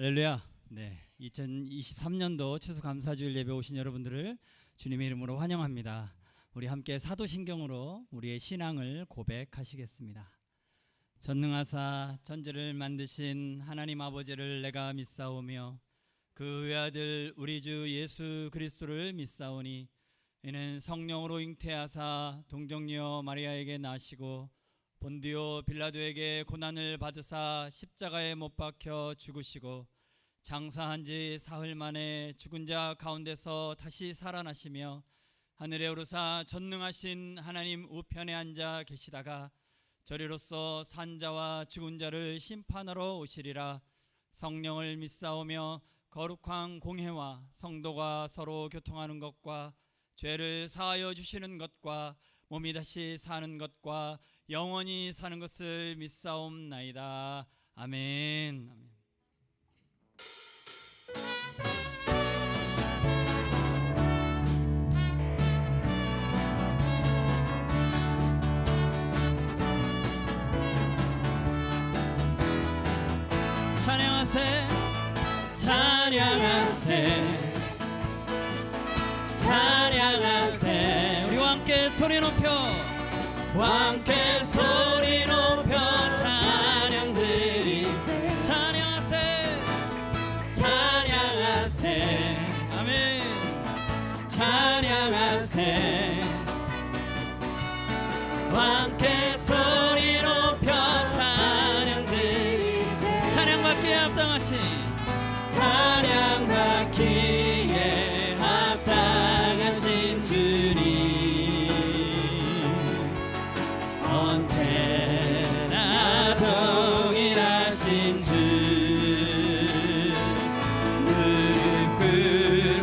할렐루야. 네, 2023년도 추수감사주일 예배 오신 여러분들을 주님의 이름으로 환영합니다. 우리 함께 사도신경으로 우리의 신앙을 고백하시겠습니다. 전능하사 천지를 만드신 하나님 아버지를 내가 믿사오며 그 외아들 우리 주 예수 그리스도를 믿사오니 이는 성령으로 잉태하사 동정녀 마리아에게 나시고 본디오 빌라도에게 고난을 받으사 십자가에 못 박혀 죽으시고 장사한 지 사흘 만에 죽은 자 가운데서 다시 살아나시며 하늘에 오르사 전능하신 하나님 우편에 앉아 계시다가 저리로서 산 자와 죽은 자를 심판하러 오시리라. 성령을 믿사오며 거룩한 공회와 성도가 서로 교통하는 것과 죄를 사하여 주시는 것과 몸이 다시 사는 것과 영원히 사는 것을 믿사옵나이다. 아멘. 아멘. 찬양하세, 찬양하세, 찬양하세. 우리와 함께 소리 높여, 함께 소리 높여 찬양 드리세. 찬양하세, 찬양하세. 아멘. 찬양하세. 함께 소리 높여 찬양 드리세. 찬양받기에 합당하신, 찬양받기에 합당하신 주님, 언제나 동일하신 주, 무릎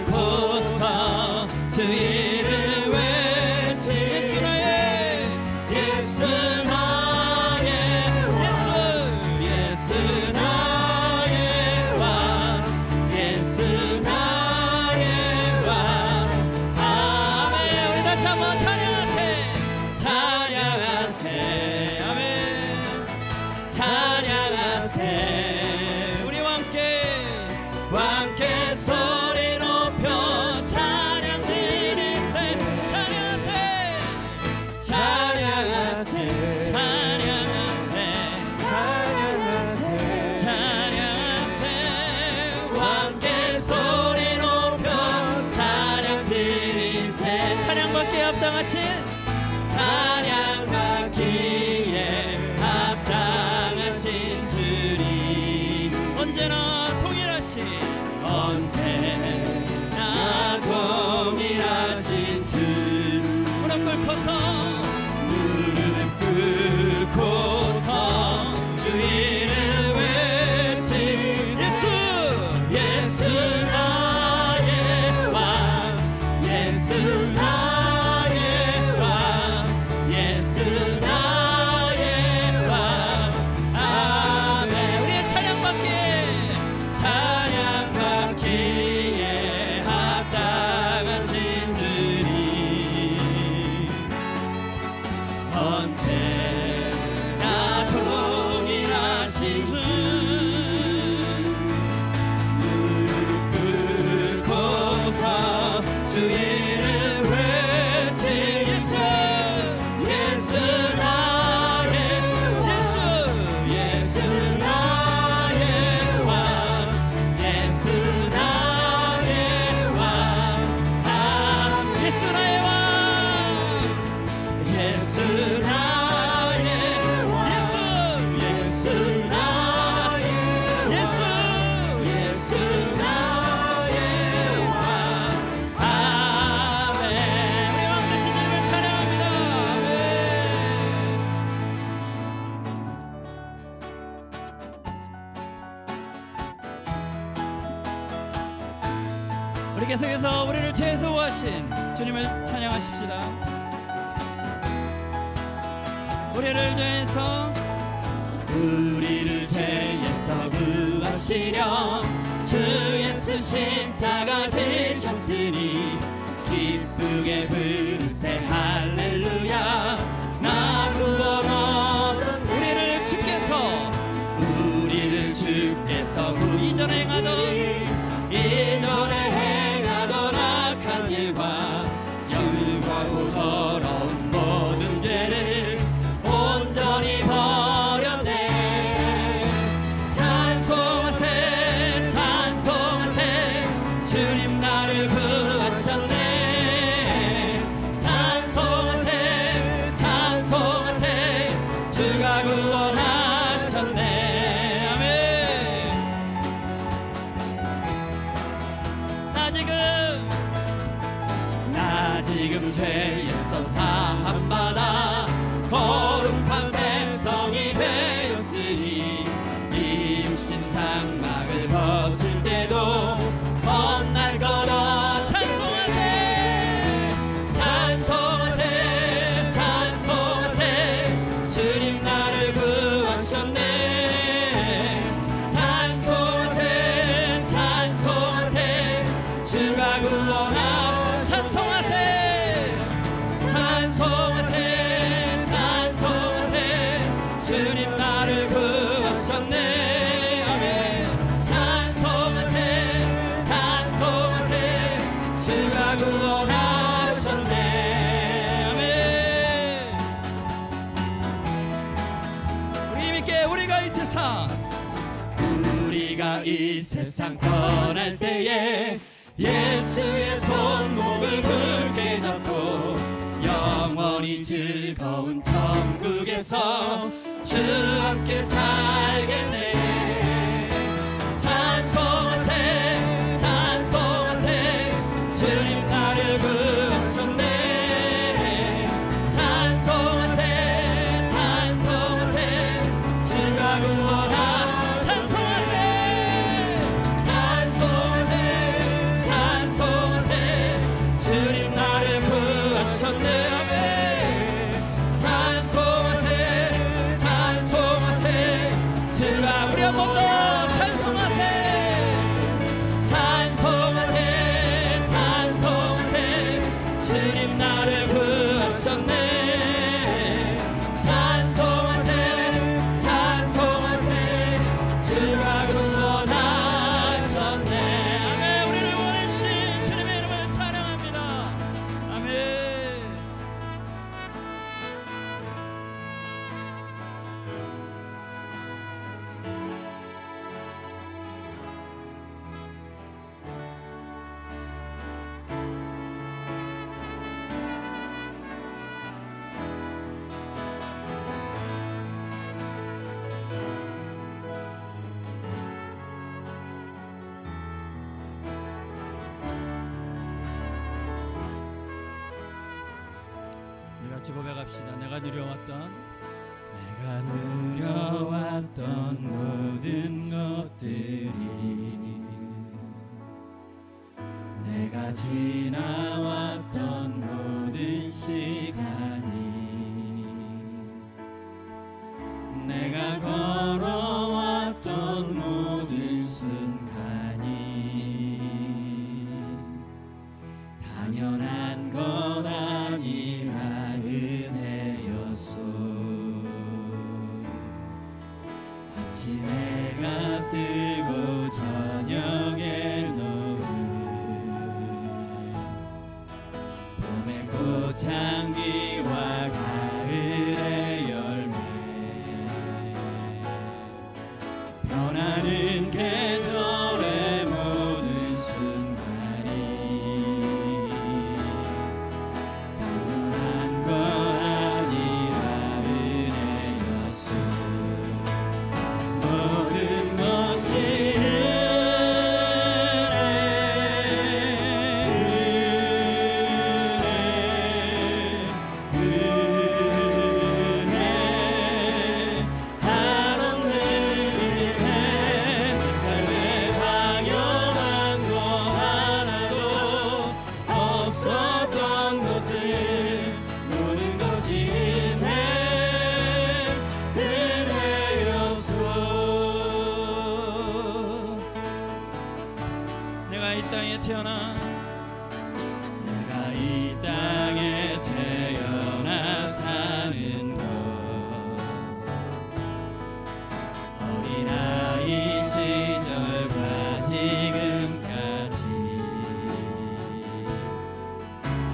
꿇고서 주 이름 외치. 예수 나의, 예수 나의, 예수 나의 왕, 예수 나의 왕. 아멘. 우리 다시 한번 찬양하세, 찬양하세. 아멘. 찬양하세. 우리와 함께 소리 높여 찬양 드리세. 찬양하세, 찬양하세, 찬양하세, 찬양하세. 함께 소리 높여 찬양 드리세. 찬양받기에 합당하신, 찬양받기에 합당하신 주님, 언제나 동일하신, 언제나 동일하신 주. 무릎 꿇고서 주 이름 외치. 예수 나의 왕, 예수 나의 왕, 예수 나의 왕. 아멘. 우리의 찬양받기에 합당하신 주님, 언제나 동일하신 주. 무릎 꿇고서 주 이름 외치. 예수 나의, 예수 나의 왕, 예수 나의 왕. 아, 예수 나의 왕, 예수 나의, 예수 나의, 예수 나의 왕. 아멘. 우리 왕 되신 이름을 찬양합니다. 아멘. 우리 계속해서 우리를 죄에서 구하신 주님을 찬양하십시다. 우리를 죄에서 구하시려 주 예수 십자가 지셨으니 기쁘게 부르세 할렐루야. 나 구원하는 우리를 주께서 그 이전에 지금 죄에서 사함받아 거룩한 백성이 되었으니 이육신 장막을 벗을 때도 벗날 거라. 찬송하세 찬송하세 찬송하세 주님 나를 구하셨네. 찬송하세 찬송하세 주가 구원하. 찬송하세 찬송하세 찬송하세 주님 나를 구하셨네. 아멘. 찬송하세 찬송하세 주가 구원하셨네. 아멘. 우리 힘있게 우리가 이 세상 떠날 때에 예수의 손목을 굳게 잡고 영원히 즐거운 천국에서 주 함께 살겠네. 찬송하세 찬송하세 주님 나를 구하셨네. 찬송하세 찬송하세 주가 구원하. 찬송하세 찬송하세 찬송하세 주님 나를 구하셨네. 찬송하세 찬송하세 주가. 우리 한 번 더 찬송하세 찬송하세 찬송하세 주님 나를 구하셨네. 찬송하세 찬송하세 주가 구원하셨네. 아멘. 우리를 원하신 주님의 이름을 찬양합니다. 아멘. 우리 같이 고백합시다. 내가 누려왔던 모든 것들이 내가 지나왔던 모든 시간이 내가 걸어왔던 모든 순간이 당연한 것 아니라 은혜였소. 아침해가 뜨고 저녁에 노을 봄의 꽃향기와 가을의 열매 변하는 계절의 모든 순간이 당연한 것 아니라 은혜였소. 모든 것이 내가 이 땅에 태어나 사는 것 어린아이 시절과 지금까지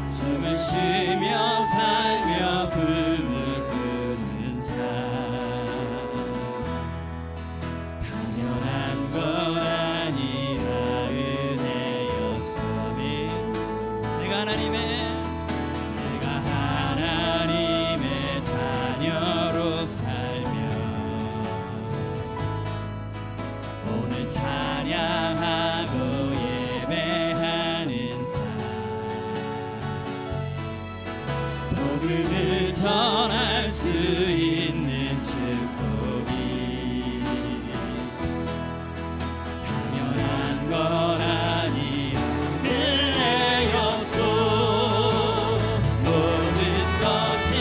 숨을 쉬며 살며 꿈을 꾸는 삶 당연한 것 아니라 내가 하나님의 자녀로 살며 오늘 찬양하고 예배하는 삶 복음을 전할 수 있는 축복이 당연한 건 아니라 은혜였소. 모든 것이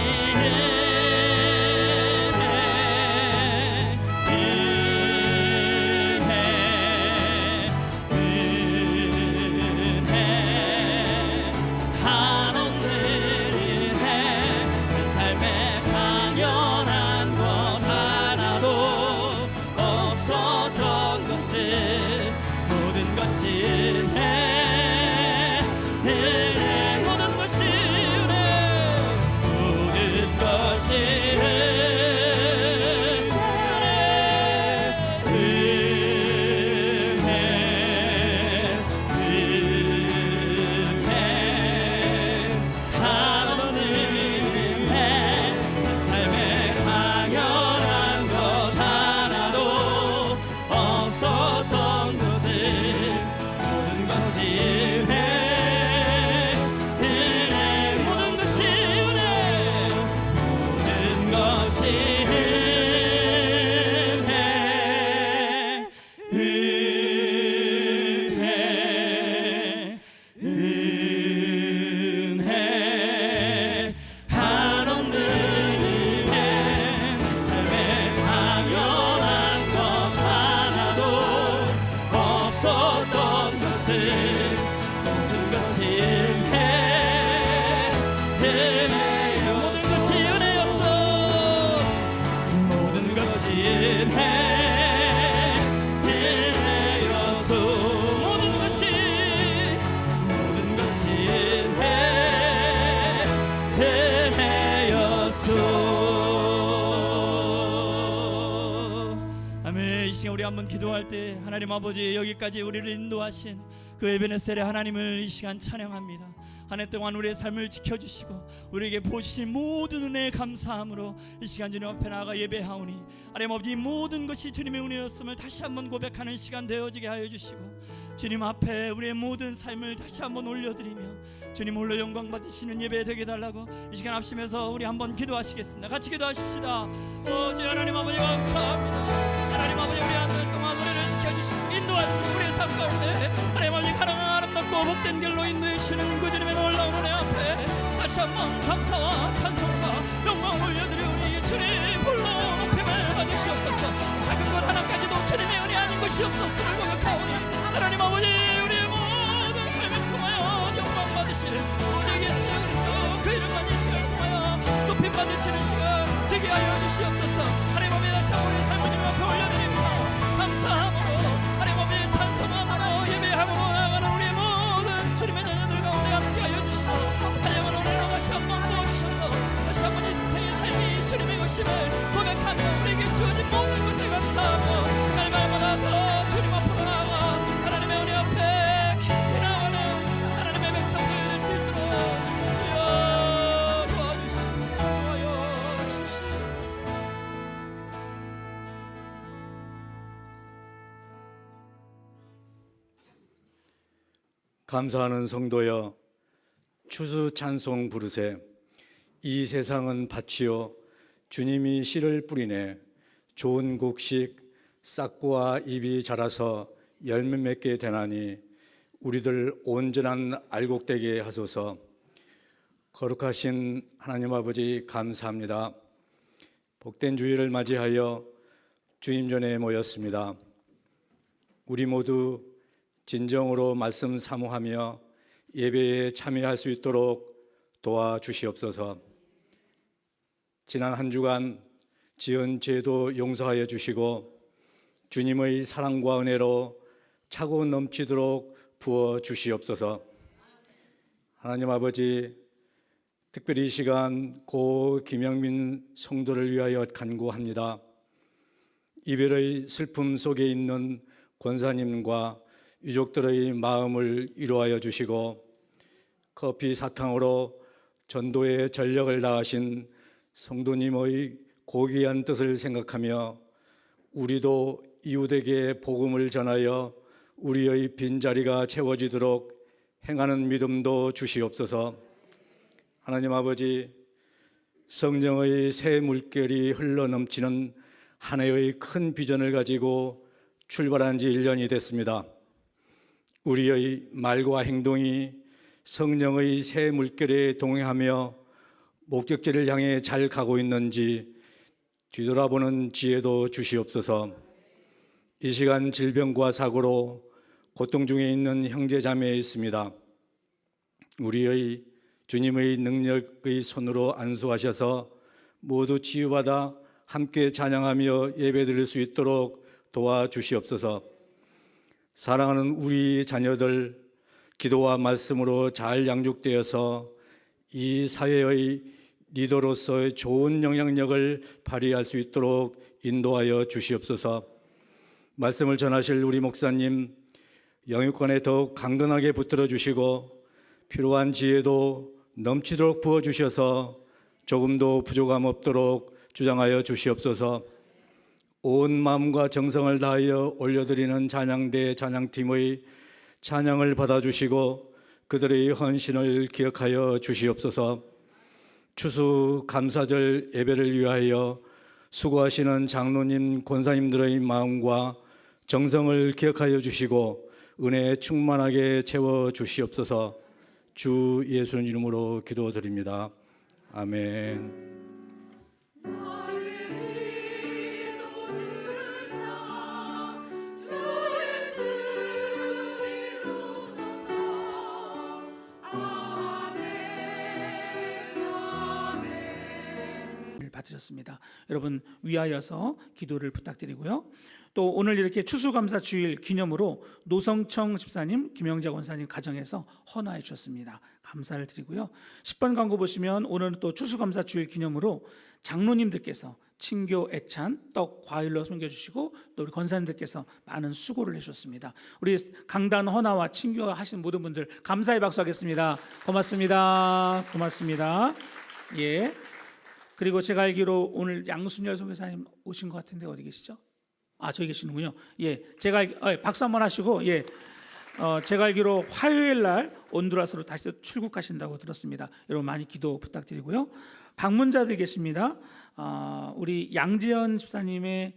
우리 한번 기도할 때 하나님 아버지 여기까지 우리를 인도하신 그 에베네셀의 하나님을 이 시간 찬양합니다. 한 해 동안 우리의 삶을 지켜주시고 우리에게 보시신 모든 은혜에 감사함으로 이 시간 주님 앞에 나아가 예배하오니 하나님 아버지 모든 것이 주님의 은혜였음을 다시 한번 고백하는 시간 되어지게 하여 주시고 주님 앞에 우리의 모든 삶을 다시 한번 올려드리며 주님 홀로 영광 받으시는 예배 되게 달라고 이 시간 합심해서 우리 한번 기도하시겠습니다. 같이 기도하십시다. 주여 하나님 아버지 감사합니다. 하나님 아버지 우리 한 달 동안 우리를 지켜주시고 인도하시고 우리의 삶 가운데 하나님 아버지 가능한 아름답고 복된 길로 인도해 주시는 그 주님의 놀라운 은혜 앞에 다시 한번 감사와 찬송과 영광을 올려드리오니 주님 홀로 높임을 받으시옵소서. 작은 것 하나까지도 주님의 은혜 아닌 것이 없었음을 고백하오니 하나님 아버지 우리의 모든 삶을 통하여 영광 받으실 오직 예수 그리스도 그 이름만 이 시간을 통하여 높임 받으시는 시간 되게 하여 주시옵소서. 하나님 아버지 다시 한번 우리의 삶을 주님 앞에 올려드립니다. 감사함으로 하나님 아버지 찬송함으로 예배함으로 나아가는 우리의 모든 주님의 자녀들 가운데 함께 하여 주시고 달려가는 오늘로 다시 한번 도와주셔서 다시 한번 이 세상의 삶이 주님의 것임을 고백하며 우리에게 주어진 모든 것에 감사하며 날마다 더 주님 앞으로 나아가 하나님의 은혜 앞에 깊이 나가는 하나님의 백성들 될 수 있도록 주여 도와주시옵소서. 감사하는 성도여 추수 찬송 부르세. 이 세상은 밭이요 주님이 씨를 뿌리네. 좋은 곡식 싹과 잎이 자라서 열매 맺게 되나니 우리들 온전한 알곡되게 하소서. 거룩하신 하나님 아버지 감사합니다. 복된 주일을 맞이하여 주님 전에 모였습니다. 우리 모두 진정으로 말씀 사모하며 예배에 참여할 수 있도록 도와주시옵소서. 지난 한 주간 지은 죄도 용서하여 주시고 주님의 사랑과 은혜로 차고 넘치도록 부어 주시옵소서. 하나님 아버지, 특별히 이 시간 고 김영민 성도를 위하여 간구합니다. 이별의 슬픔 속에 있는 권사님과 유족들의 마음을 위로하여 주시고 커피 사탕으로 전도에 전력을 다하신 성도님의 고귀한 뜻을 생각하며 우리도 이웃에게 복음을 전하여 우리의 빈자리가 채워지도록 행하는 믿음도 주시옵소서. 하나님 아버지, 성령의 새 물결이 흘러넘치는 한 해의 큰 비전을 가지고 출발한 지 1년이 됐습니다. 우리의 말과 행동이 성령의 새 물결에 동행하며 목적지를 향해 잘 가고 있는지 뒤돌아보는 지혜도 주시옵소서. 이 시간 질병과 사고로 고통 중에 있는 형제 자매에 있습니다. 우리의 주님의 능력의 손으로 안수하셔서 모두 치유받아 함께 찬양하며 예배드릴 수 있도록 도와주시옵소서. 사랑하는 우리 자녀들 기도와 말씀으로 잘 양육되어서 이 사회의 리더로서의 좋은 영향력을 발휘할 수 있도록 인도하여 주시옵소서. 말씀을 전하실 우리 목사님 영유권에 더욱 강건하게 붙들어 주시고 필요한 지혜도 넘치도록 부어주셔서 조금도 부족함 없도록 주장하여 주시옵소서. 온 마음과 정성을 다하여 올려드리는 찬양대 찬양팀의 찬양을 받아주시고 그들의 헌신을 기억하여 주시옵소서. 추수 감사절 예배를 위하여 수고하시는 장로님, 권사님들의 마음과 정성을 기억하여 주시고 은혜 충만하게 채워 주시옵소서. 주 예수님 이름으로 기도드립니다. 아멘. 받으셨습니다. 여러분 위하여서 기도를 부탁드리고요. 또 오늘 이렇게 추수감사 주일 기념으로 노성청 집사님, 김영자 권사님 가정에서 헌화해 주셨습니다. 감사를 드리고요. 10번 광고 보시면 오늘은 또 추수감사 주일 기념으로 장로님들께서 친교, 애찬, 떡, 과일로 섬겨주시고 또 우리 권사님들께서 많은 수고를 해주셨습니다. 우리 강단 헌화와 친교 하신 모든 분들 감사의 박수하겠습니다. 고맙습니다. 고맙습니다. 예. 그리고 제가 알기로 오늘 양순열 선교사님 오신 것 같은데 어디 계시죠? 아, 저기 계시는군요. 예, 박수 한번 하시고, 예, 제가 알기로 화요일 날 온두라스로 다시 출국하신다고 들었습니다. 여러분 많이 기도 부탁드리고요. 방문자들 계십니다. 우리 양지연 집사님의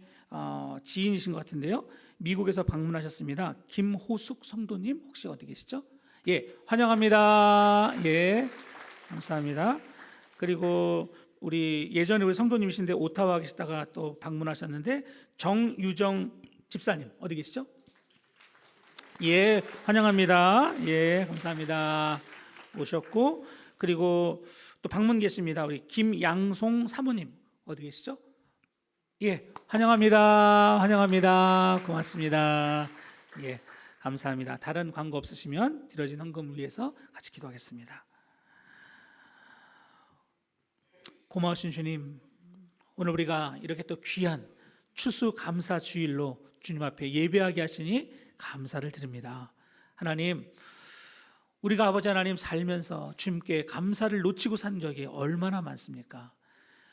지인이신 것 같은데요. 미국에서 방문하셨습니다. 김호숙 성도님 혹시 어디 계시죠? 예, 환영합니다. 예, 감사합니다. 그리고 우리 예전에 우리 성도님이신데 오타와 계시다가 또 방문하셨는데 정유정 집사님 어디 계시죠? 예, 환영합니다. 예, 감사합니다. 오셨고 그리고 또 방문 계십니다. 우리 김양송 사모님 어디 계시죠? 예, 환영합니다. 환영합니다. 고맙습니다. 예, 감사합니다. 다른 광고 없으시면 드려진 헌금 위해서 같이 기도하겠습니다. 고마우신 주님, 오늘 우리가 이렇게 또 귀한 추수감사 주일로 주님 앞에 예배하게 하시니 감사를 드립니다. 하나님, 우리가 아버지 하나님 살면서 주님께 감사를 놓치고 산 적이 얼마나 많습니까?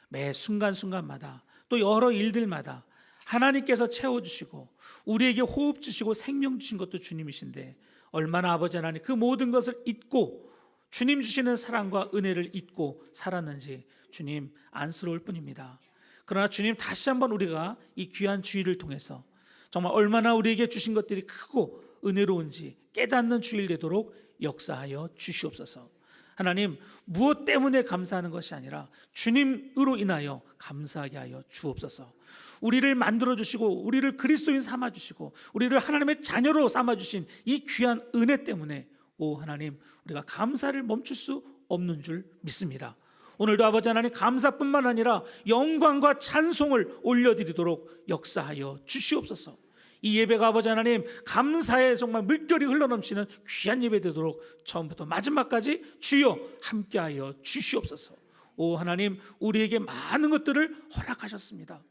매 순간순간마다 또 여러 일들마다 하나님께서 채워주시고 우리에게 호흡 주시고 생명 주신 것도 주님이신데 얼마나 아버지 하나님 그 모든 것을 잊고 주님 주시는 사랑과 은혜를 잊고 살았는지 주님 안쓰러울 뿐입니다. 그러나 주님 다시 한번 우리가 이 귀한 주일을 통해서 정말 얼마나 우리에게 주신 것들이 크고 은혜로운지 깨닫는 주일 되도록 역사하여 주시옵소서. 하나님, 무엇 때문에 감사하는 것이 아니라 주님으로 인하여 감사하게 하여 주옵소서. 우리를 만들어주시고 우리를 그리스도인 삼아주시고 우리를 하나님의 자녀로 삼아주신 이 귀한 은혜 때문에 오 하나님, 우리가 감사를 멈출 수 없는 줄 믿습니다. 오늘도 아버지 하나님 감사뿐만 아니라 영광과 찬송을 올려드리도록 역사하여 주시옵소서. 이 예배가 아버지 하나님 감사의 정말 물결이 흘러넘치는 귀한 예배 되도록 처음부터 마지막까지 주여 함께하여 주시옵소서. 오 하나님, 우리에게 많은 것들을 허락하셨습니다.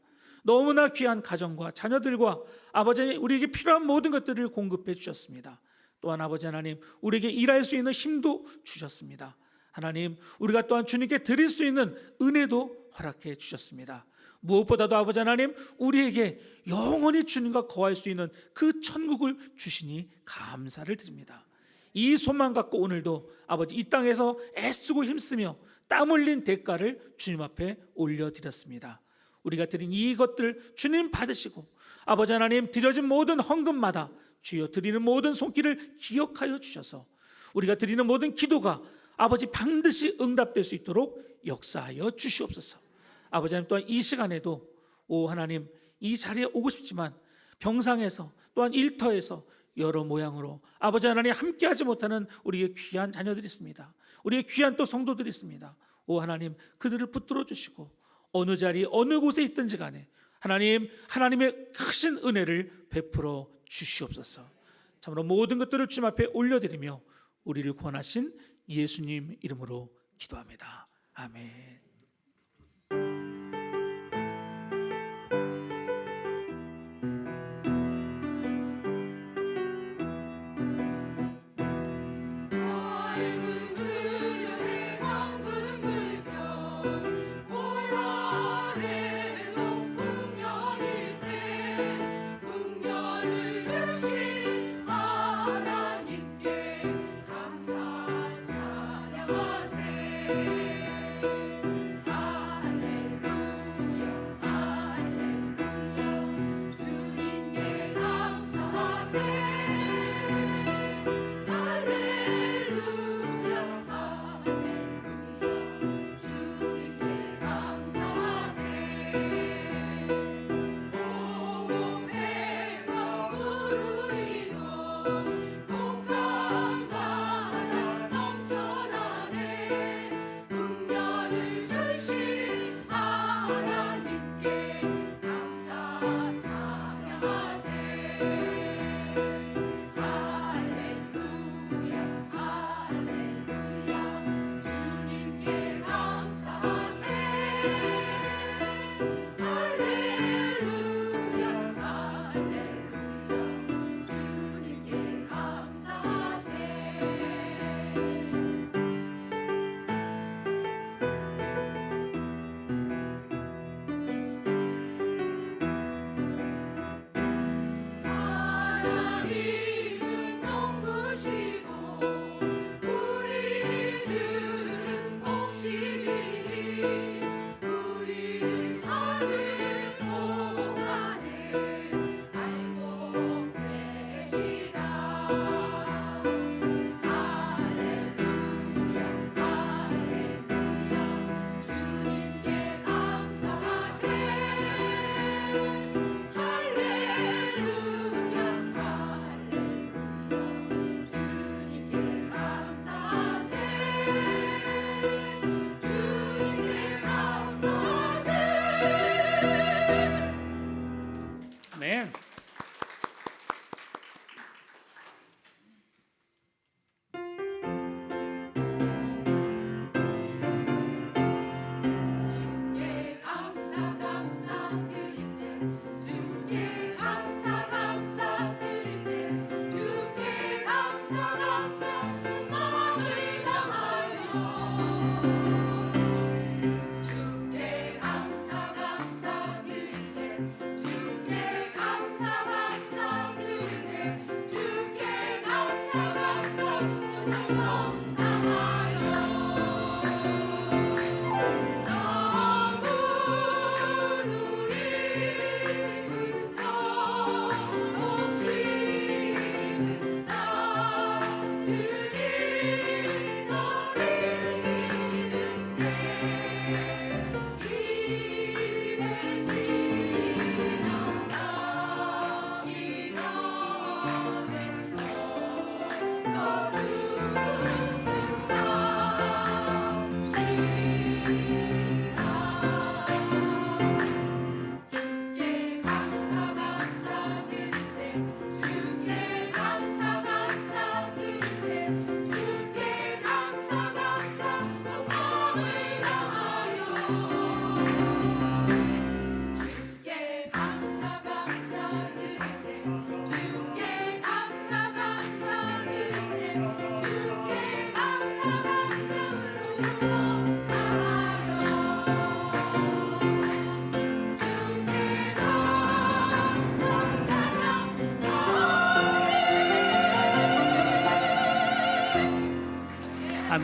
너무나 귀한 가정과 자녀들과 아버지 우리에게 필요한 모든 것들을 공급해 주셨습니다. 또한 아버지 하나님, 우리에게 일할 수 있는 힘도 주셨습니다. 하나님, 우리가 또한 주님께 드릴 수 있는 은혜도 허락해 주셨습니다. 무엇보다도 아버지 하나님, 우리에게 영원히 주님과 거할 수 있는 그 천국을 주시니 감사를 드립니다. 이 소망 갖고 오늘도 아버지 이 땅에서 애쓰고 힘쓰며 땀 흘린 대가를 주님 앞에 올려드렸습니다. 우리가 드린 이것들 주님 받으시고 아버지 하나님 드려진 모든 헌금마다 주여 드리는 모든 손길을 기억하여 주셔서 우리가 드리는 모든 기도가 아버지 반드시 응답될 수 있도록 역사하여 주시옵소서. 아버지 하나님 또한 이 시간에도 오 하나님 이 자리에 오고 싶지만 병상에서 또한 일터에서 여러 모양으로 아버지 하나님 함께하지 못하는 우리의 귀한 자녀들이 있습니다. 우리의 귀한 또 성도들이 있습니다. 오 하나님 그들을 붙들어 주시고 어느 자리 어느 곳에 있든지 간에 하나님 하나님의 크신 은혜를 베풀어 주시옵소서. 참으로 모든 것들을 주님 앞에 올려드리며 우리를 구원하신 예수님 이름으로 기도합니다. 아멘.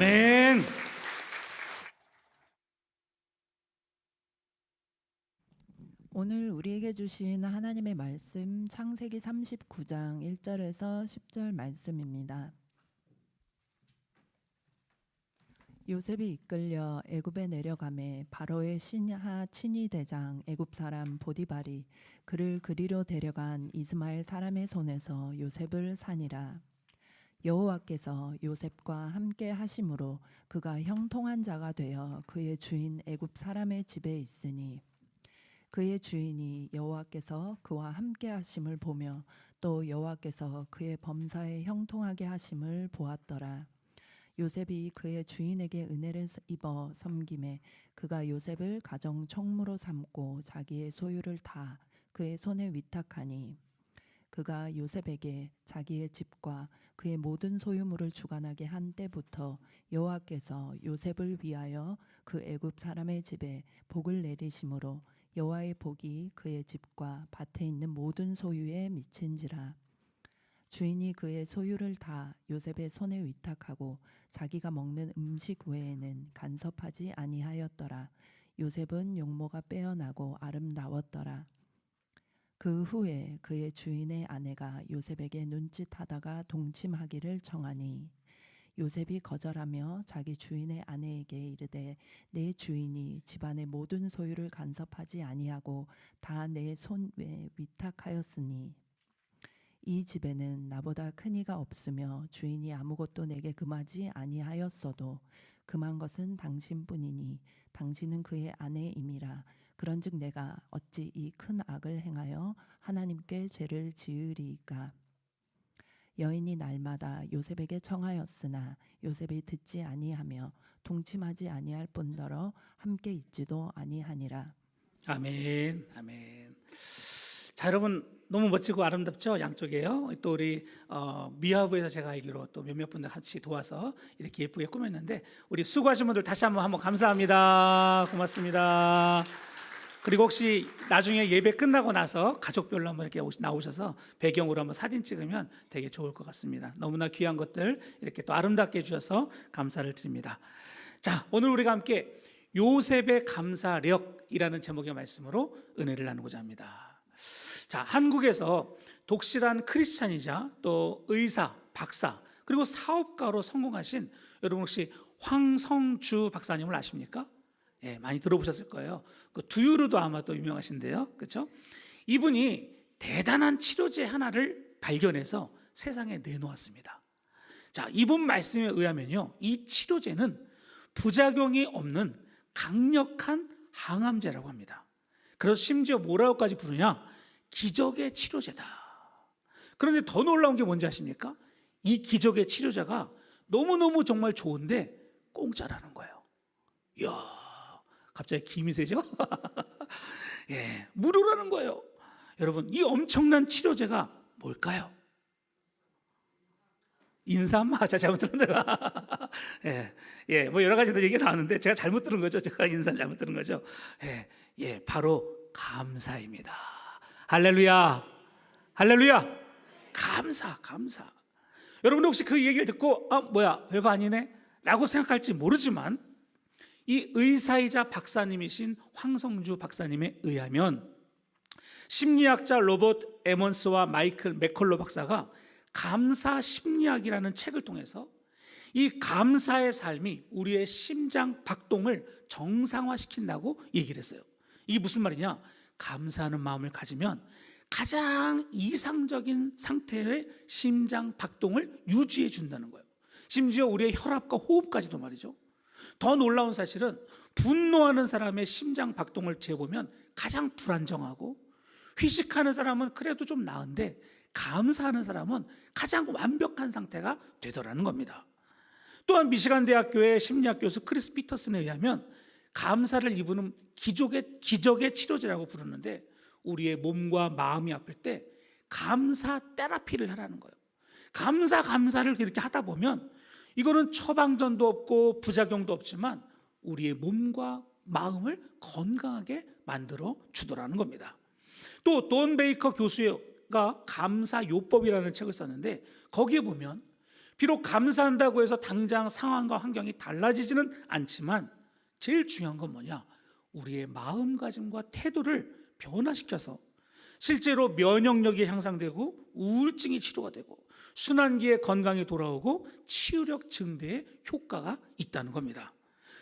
아멘. 오늘 우리에게 주신 하나님의 말씀 창세기 39장 1절에서 10절 말씀입니다. 요셉이 이끌려 애굽에 내려가매 바로의 신하 친위 대장 애굽 사람 보디발이 그를 그리로 데려간 이스마엘 사람의 손에서 요셉을 산이라. 여호와께서 요셉과 함께 하심으로 그가 형통한 자가 되어 그의 주인 애굽 사람의 집에 있으니 그의 주인이 여호와께서 그와 함께 하심을 보며 또 여호와께서 그의 범사에 형통하게 하심을 보았더라. 요셉이 그의 주인에게 은혜를 입어 섬김에 그가 요셉을 가정 총무로 삼고 자기의 소유를 다 그의 손에 위탁하니 그가 요셉에게 자기의 집과 그의 모든 소유물을 주관하게 한 때부터 여호와께서 요셉을 위하여 그 애굽 사람의 집에 복을 내리심으로 여호와의 복이 그의 집과 밭에 있는 모든 소유에 미친지라. 주인이 그의 소유를 다 요셉의 손에 위탁하고 자기가 먹는 음식 외에는 간섭하지 아니하였더라. 요셉은 용모가 빼어나고 아름다웠더라. 그 후에 그의 주인의 아내가 요셉에게 눈짓하다가 동침하기를 청하니 요셉이 거절하며 자기 주인의 아내에게 이르되 내 주인이 집안의 모든 소유를 간섭하지 아니하고 다 내 손에 위탁하였으니 이 집에는 나보다 큰 이가 없으며 주인이 아무것도 내게 금하지 아니하였어도 금한 것은 당신뿐이니 당신은 그의 아내임이라. 그런즉 내가 어찌 이 큰 악을 행하여 하나님께 죄를 지으리이까. 여인이 날마다 요셉에게 청하였으나 요셉이 듣지 아니하며 동침하지 아니할 뿐더러 함께 있지도 아니하니라. 아멘. 아멘. 자, 여러분 너무 멋지고 아름답죠? 양쪽에요. 또 우리 미아부에서 제가 알기로 또 몇몇 분들 같이 도와서 이렇게 예쁘게 꾸몄는데 우리 수고하신 분들 다시 한번 감사합니다. 고맙습니다. 그리고 혹시 나중에 예배 끝나고 나서 가족별로 한번 이렇게 나오셔서 배경으로 한번 사진 찍으면 되게 좋을 것 같습니다. 너무나 귀한 것들 이렇게 또 아름답게 해주셔서 감사를 드립니다. 자, 오늘 우리가 함께 요셉의 감사력이라는 제목의 말씀으로 은혜를 나누고자 합니다. 자, 한국에서 독실한 크리스찬이자 또 의사, 박사 그리고 사업가로 성공하신 여러분 혹시 황성주 박사님을 아십니까? 예, 많이 들어보셨을 거예요. 그 두유로도 아마 또 유명하신데요, 그렇죠? 이분이 대단한 치료제 하나를 발견해서 세상에 내놓았습니다. 자, 이분 말씀에 의하면요, 이 치료제는 부작용이 없는 강력한 항암제라고 합니다. 그래서 심지어 뭐라고까지 부르냐? 기적의 치료제다. 그런데 더 놀라운 게 뭔지 아십니까? 이 기적의 치료제가 너무너무 정말 좋은데 공짜라는 거예요. 이야, 갑자기 김이 세죠? 예, 무료라는 거예요. 여러분, 이 엄청난 치료제가 뭘까요? 인삼? 제가 잘못 들었네요. 예, 뭐 여러 가지들 얘기가 나왔는데 제가 잘못 들은 거죠. 제가 인삼 잘못 들은 거죠. 예, 바로 감사입니다. 할렐루야, 할렐루야. 감사. 여러분 혹시 그 얘기를 듣고 뭐야 별거 아니네 라고 생각할지 모르지만 이 의사이자 박사님이신 황성주 박사님에 의하면 심리학자 로버트 에먼스와 마이클 맥컬로 박사가 감사 심리학이라는 책을 통해서 이 감사의 삶이 우리의 심장 박동을 정상화시킨다고 얘기를 했어요. 이게 무슨 말이냐? 감사하는 마음을 가지면 가장 이상적인 상태의 심장 박동을 유지해 준다는 거예요. 심지어 우리의 혈압과 호흡까지도 말이죠. 더 놀라운 사실은 분노하는 사람의 심장 박동을 재보면 가장 불안정하고, 회식하는 사람은 그래도 좀 나은데 감사하는 사람은 가장 완벽한 상태가 되더라는 겁니다. 또한 미시간 대학교의 심리학 교수 크리스 피터슨에 의하면 감사를 이분은 기적의 치료제라고 부르는데, 우리의 몸과 마음이 아플 때 감사 테라피를 하라는 거예요. 감사를 이렇게 하다 보면 이거는 처방전도 없고 부작용도 없지만 우리의 몸과 마음을 건강하게 만들어 주더라는 겁니다. 또 돈 베이커 교수가 감사 요법이라는 책을 썼는데 거기에 보면 비록 감사한다고 해서 당장 상황과 환경이 달라지지는 않지만 제일 중요한 건 뭐냐? 우리의 마음가짐과 태도를 변화시켜서 실제로 면역력이 향상되고 우울증이 치료가 되고 순환기의 건강이 돌아오고 치유력 증대에 효과가 있다는 겁니다.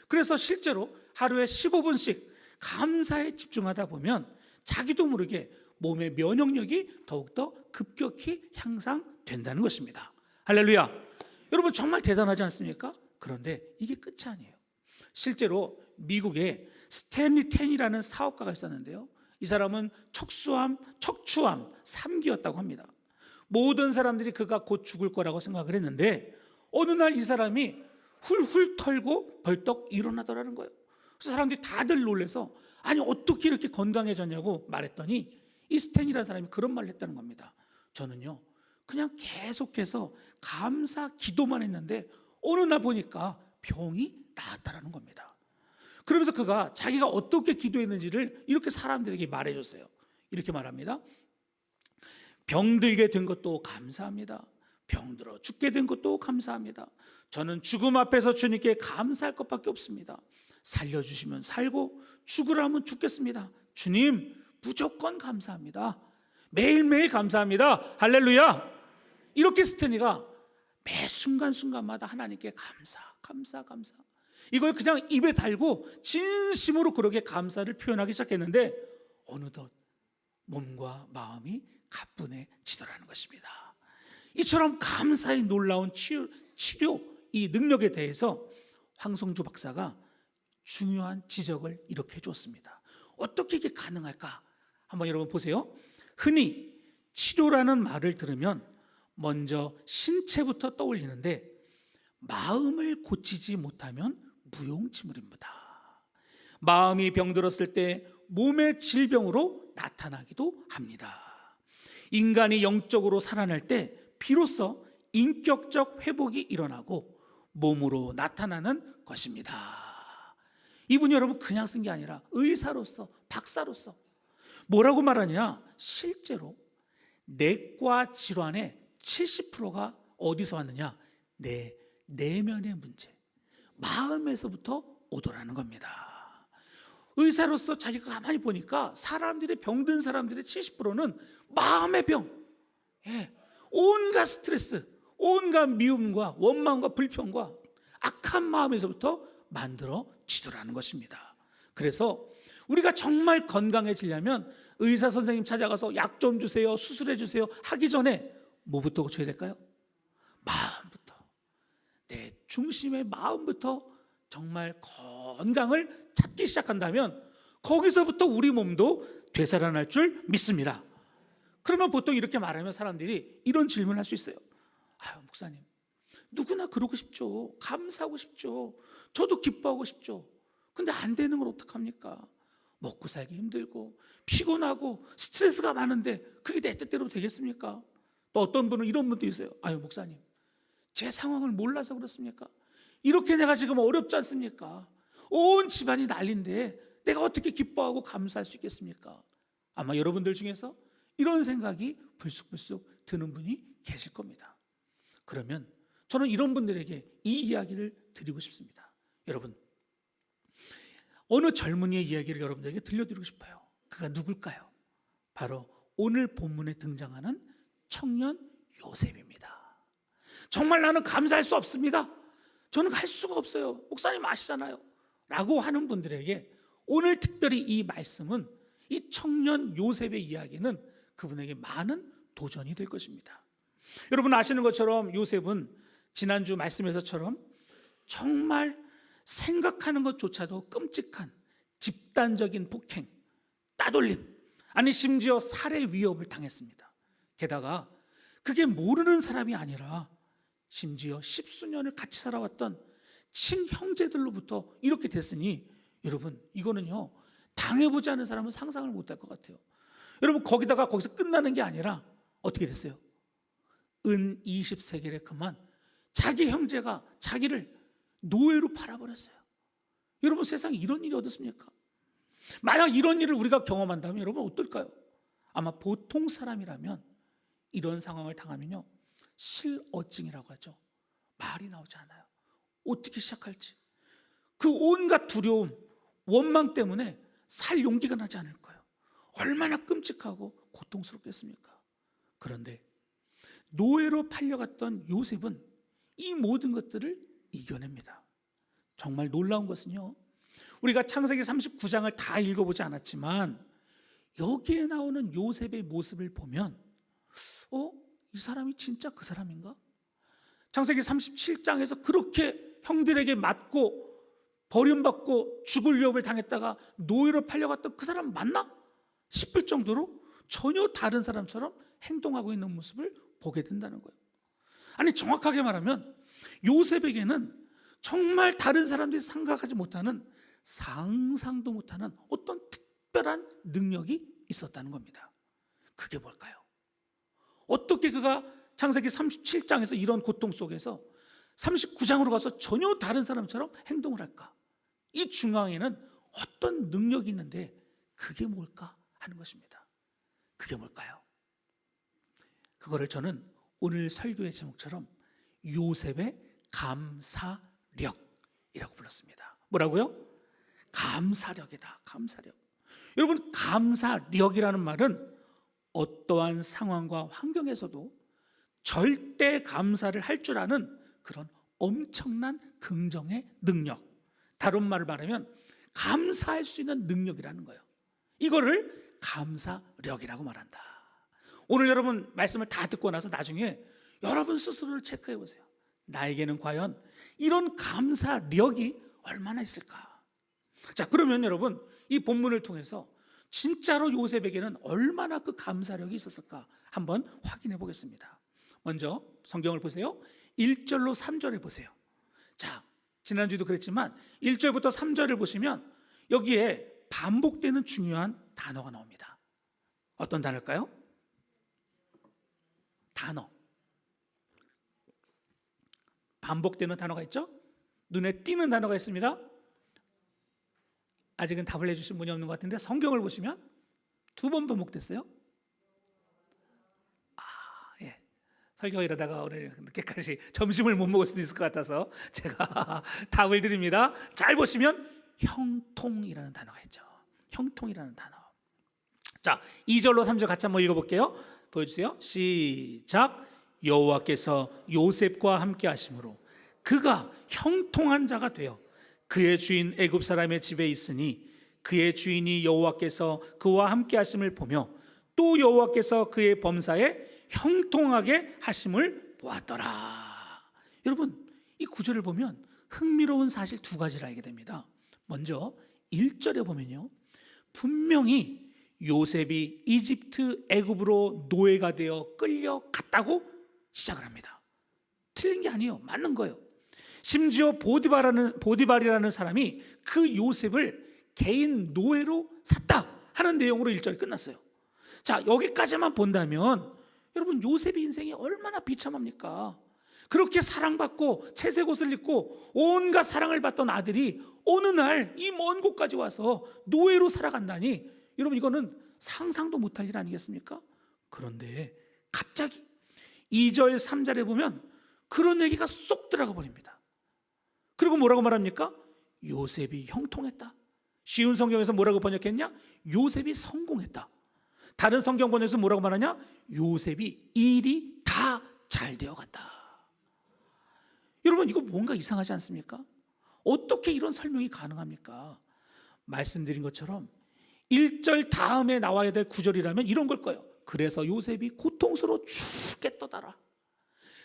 그래서 실제로 하루에 15분씩 감사에 집중하다 보면 자기도 모르게 몸의 면역력이 더욱더 급격히 향상된다는 것입니다. 할렐루야. 여러분 정말 대단하지 않습니까? 그런데 이게 끝이 아니에요. 실제로 미국에 스탠리 텐이라는 사업가가 있었는데요, 이 사람은 척추암 3기였다고 합니다. 모든 사람들이 그가 곧 죽을 거라고 생각을 했는데 어느 날 이 사람이 훌훌 털고 벌떡 일어나더라는 거예요. 그래서 사람들이 다들 놀라서 아니 어떻게 이렇게 건강해졌냐고 말했더니 이 스탠이라는 사람이 그런 말을 했다는 겁니다. 저는요 그냥 계속해서 감사 기도만 했는데 어느 날 보니까 병이 나았다라는 겁니다. 그러면서 그가 자기가 어떻게 기도했는지를 이렇게 사람들에게 말해줬어요. 이렇게 말합니다. 병들게 된 것도 감사합니다. 병들어 죽게 된 것도 감사합니다. 저는 죽음 앞에서 주님께 감사할 것밖에 없습니다. 살려주시면 살고 죽으라면 죽겠습니다. 주님 무조건 감사합니다. 매일매일 감사합니다. 할렐루야. 이렇게 스탠리가 매 순간순간마다 하나님께 감사. 이걸 그냥 입에 달고 진심으로 그렇게 감사를 표현하기 시작했는데 어느덧 몸과 마음이 가뿐해지더라는 것입니다. 이처럼 감사의 놀라운 치료 이 능력에 대해서 황성주 박사가 중요한 지적을 이렇게 해주었습니다. 어떻게 이게 가능할까? 한번 여러분 보세요. 흔히 치료라는 말을 들으면 먼저 신체부터 떠올리는데 마음을 고치지 못하면 무용지물입니다. 마음이 병들었을 때 몸의 질병으로 나타나기도 합니다. 인간이 영적으로 살아날 때 비로소 인격적 회복이 일어나고 몸으로 나타나는 것입니다. 이분이 여러분 그냥 쓴 게 아니라 의사로서 박사로서 뭐라고 말하냐? 실제로 내과 질환의 70%가 어디서 왔느냐? 내 내면의 문제, 마음에서부터 오더라는 겁니다. 의사로서 자기가 가만히 보니까 사람들의 병든 사람들의 70%는 마음의 병, 온갖 스트레스, 온갖 미움과 원망과 불평과 악한 마음에서부터 만들어지더라는 것입니다. 그래서 우리가 정말 건강해지려면 의사 선생님 찾아가서 약 좀 주세요, 수술해 주세요 하기 전에 뭐부터 고쳐야 될까요? 마음부터, 내 중심의 마음부터 정말 건강을 찾기 시작한다면 거기서부터 우리 몸도 되살아날 줄 믿습니다. 그러면 보통 이렇게 말하면 사람들이 이런 질문을 할 수 있어요. 아유 목사님, 누구나 그러고 싶죠. 감사하고 싶죠. 저도 기뻐하고 싶죠. 근데 안 되는 걸 어떡합니까? 먹고 살기 힘들고 피곤하고 스트레스가 많은데 그게 내 뜻대로 되겠습니까? 또 어떤 분은 이런 분도 있어요. 아유 목사님, 제 상황을 몰라서 그렇습니까? 이렇게 내가 지금 어렵지 않습니까? 온 집안이 난리인데 내가 어떻게 기뻐하고 감사할 수 있겠습니까? 아마 여러분들 중에서 이런 생각이 불쑥불쑥 드는 분이 계실 겁니다. 그러면 저는 이런 분들에게 이 이야기를 드리고 싶습니다. 여러분, 어느 젊은이의 이야기를 여러분들에게 들려드리고 싶어요. 그가 누굴까요? 바로 오늘 본문에 등장하는 청년 요셉입니다. 정말 나는 감사할 수 없습니다. 저는 할 수가 없어요. 목사님 아시잖아요. 라고 하는 분들에게 오늘 특별히 이 말씀은, 이 청년 요셉의 이야기는 그분에게 많은 도전이 될 것입니다. 여러분 아시는 것처럼 요셉은 지난주 말씀에서처럼 정말 생각하는 것조차도 끔찍한 집단적인 폭행, 따돌림, 아니 심지어 살해 위협을 당했습니다. 게다가 그게 모르는 사람이 아니라 심지어 십수년을 같이 살아왔던 친형제들로부터 이렇게 됐으니 여러분 이거는요 당해보지 않은 사람은 상상을 못할 것 같아요. 여러분 거기서 끝나는 게 아니라 어떻게 됐어요? 은 20세겔에 그만 자기 형제가 자기를 노예로 팔아버렸어요. 여러분 세상에 이런 일이 어디 있습니까? 만약 이런 일을 우리가 경험한다면 여러분 어떨까요? 아마 보통 사람이라면 이런 상황을 당하면요 실어증이라고 하죠. 말이 나오지 않아요. 어떻게 시작할지. 그 온갖 두려움, 원망 때문에 살 용기가 나지 않을 거예요. 얼마나 끔찍하고 고통스럽겠습니까? 그런데 노예로 팔려갔던 요셉은 이 모든 것들을 이겨냅니다. 정말 놀라운 것은요, 우리가 창세기 39장을 다 읽어보지 않았지만 여기에 나오는 요셉의 모습을 보면 이 사람이 진짜 그 사람인가? 창세기 37장에서 그렇게 형들에게 맞고 버림받고 죽을 위협을 당했다가 노예로 팔려갔던 그 사람 맞나? 싶을 정도로 전혀 다른 사람처럼 행동하고 있는 모습을 보게 된다는 거예요. 아니, 정확하게 말하면 요셉에게는 정말 다른 사람들이 생각하지 못하는, 상상도 못하는 어떤 특별한 능력이 있었다는 겁니다. 그게 뭘까요? 어떻게 그가 창세기 37장에서 이런 고통 속에서 39장으로 가서 전혀 다른 사람처럼 행동을 할까? 이 중앙에는 어떤 능력이 있는데 그게 뭘까 하는 것입니다. 그게 뭘까요? 그거를 저는 오늘 설교의 제목처럼 요셉의 감사력이라고 불렀습니다. 뭐라고요? 감사력이다. 감사력. 여러분, 감사력이라는 말은 어떠한 상황과 환경에서도 절대 감사를 할 줄 아는 그런 엄청난 긍정의 능력, 다른 말을 말하면 감사할 수 있는 능력이라는 거예요. 이거를 감사력이라고 말한다. 오늘 여러분 말씀을 다 듣고 나서 나중에 여러분 스스로를 체크해 보세요. 나에게는 과연 이런 감사력이 얼마나 있을까? 자, 그러면 여러분 이 본문을 통해서 진짜로 요셉에게는 얼마나 그 감사력이 있었을까 한번 확인해 보겠습니다. 먼저 성경을 보세요. 1절로 3절에 보세요. 자, 지난주도 그랬지만 1절부터 3절을 보시면 여기에 반복되는 중요한 단어가 나옵니다. 어떤 단어일까요? 단어. 반복되는 단어가 있죠? 눈에 띄는 단어가 있습니다. 아직은 답을 해주신 분이 없는 것 같은데 성경을 보시면 2번 반복됐어요. 예. 설교 이러다가 오늘 늦게까지 점심을 못 먹을 수도 있을 것 같아서 제가 답을 드립니다. 잘 보시면 형통이라는 단어가 있죠. 형통이라는 단어. 자, 2절로 3절 같이 한번 읽어볼게요. 보여주세요. 시작. 여호와께서 요셉과 함께 하심으로 그가 형통한 자가 되어 그의 주인 애굽 사람의 집에 있으니 그의 주인이 여호와께서 그와 함께 하심을 보며 또 여호와께서 그의 범사에 형통하게 하심을 보았더라. 여러분, 이 구절을 보면 흥미로운 사실 2가지를 알게 됩니다. 먼저 1절에 보면요, 분명히 요셉이 이집트 애굽으로 노예가 되어 끌려갔다고 시작을 합니다. 틀린 게 아니에요. 맞는 거예요. 심지어 보디발이라는 사람이 그 요셉을 개인 노예로 샀다 하는 내용으로 1절이 끝났어요. 자, 여기까지만 본다면 여러분 요셉의 인생이 얼마나 비참합니까? 그렇게 사랑받고 채색 옷을 입고 온갖 사랑을 받던 아들이 어느 날 이 먼 곳까지 와서 노예로 살아간다니, 여러분 이거는 상상도 못할 일 아니겠습니까? 그런데 갑자기 2절 3절에 보면 그런 얘기가 쏙 들어가 버립니다. 그리고 뭐라고 말합니까? 요셉이 형통했다. 쉬운 성경에서 뭐라고 번역했냐? 요셉이 성공했다. 다른 성경 번역에서 뭐라고 말하냐? 요셉이 일이 다 잘 되어갔다. 여러분 이거 뭔가 이상하지 않습니까? 어떻게 이런 설명이 가능합니까? 말씀드린 것처럼 1절 다음에 나와야 될 구절이라면 이런 걸 거예요. 그래서 요셉이 고통스러워 죽겠더라.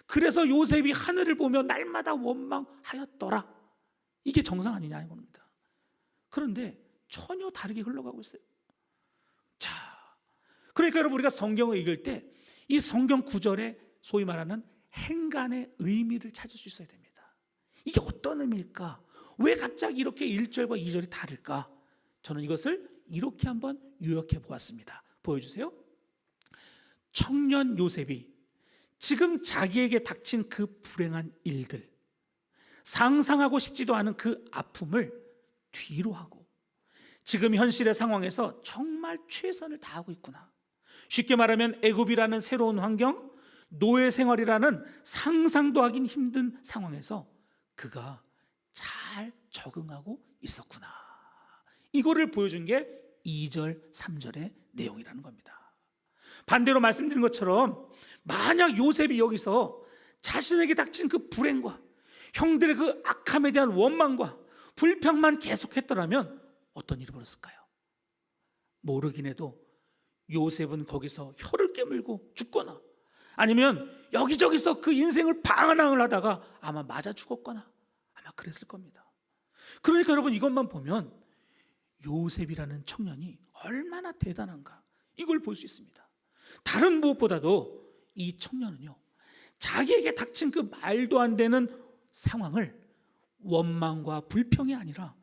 그래서 요셉이 하늘을 보며 날마다 원망하였더라. 이게 정상 아니냐 이겁니다. 그런데 전혀 다르게 흘러가고 있어요. 자, 그러니까 여러분 우리가 성경을 읽을 때 이 성경 구절에 소위 말하는 행간의 의미를 찾을 수 있어야 됩니다. 이게 어떤 의미일까? 왜 갑자기 이렇게 1절과 2절이 다를까? 저는 이것을 이렇게 한번 요약해 보았습니다. 보여주세요. 청년 요셉이 지금 자기에게 닥친 그 불행한 일들, 상상하고 싶지도 않은 그 아픔을 뒤로 하고 지금 현실의 상황에서 정말 최선을 다하고 있구나. 쉽게 말하면 애굽이라는 새로운 환경, 노예 생활이라는 상상도 하긴 힘든 상황에서 그가 잘 적응하고 있었구나. 이거를 보여준 게 2절, 3절의 내용이라는 겁니다. 반대로 말씀드린 것처럼 만약 요셉이 여기서 자신에게 닥친 그 불행과 형들의 그 악함에 대한 원망과 불평만 계속했더라면 어떤 일이 벌었을까요? 모르긴 해도 요셉은 거기서 혀를 깨물고 죽거나 아니면 여기저기서 그 인생을 방황을 하다가 아마 맞아 죽었거나 아마 그랬을 겁니다. 그러니까 여러분 이것만 보면 요셉이라는 청년이 얼마나 대단한가 이걸 볼 수 있습니다. 다른 무엇보다도 이 청년은요 자기에게 닥친 그 말도 안 되는 상황을 원망과 불평이 아니라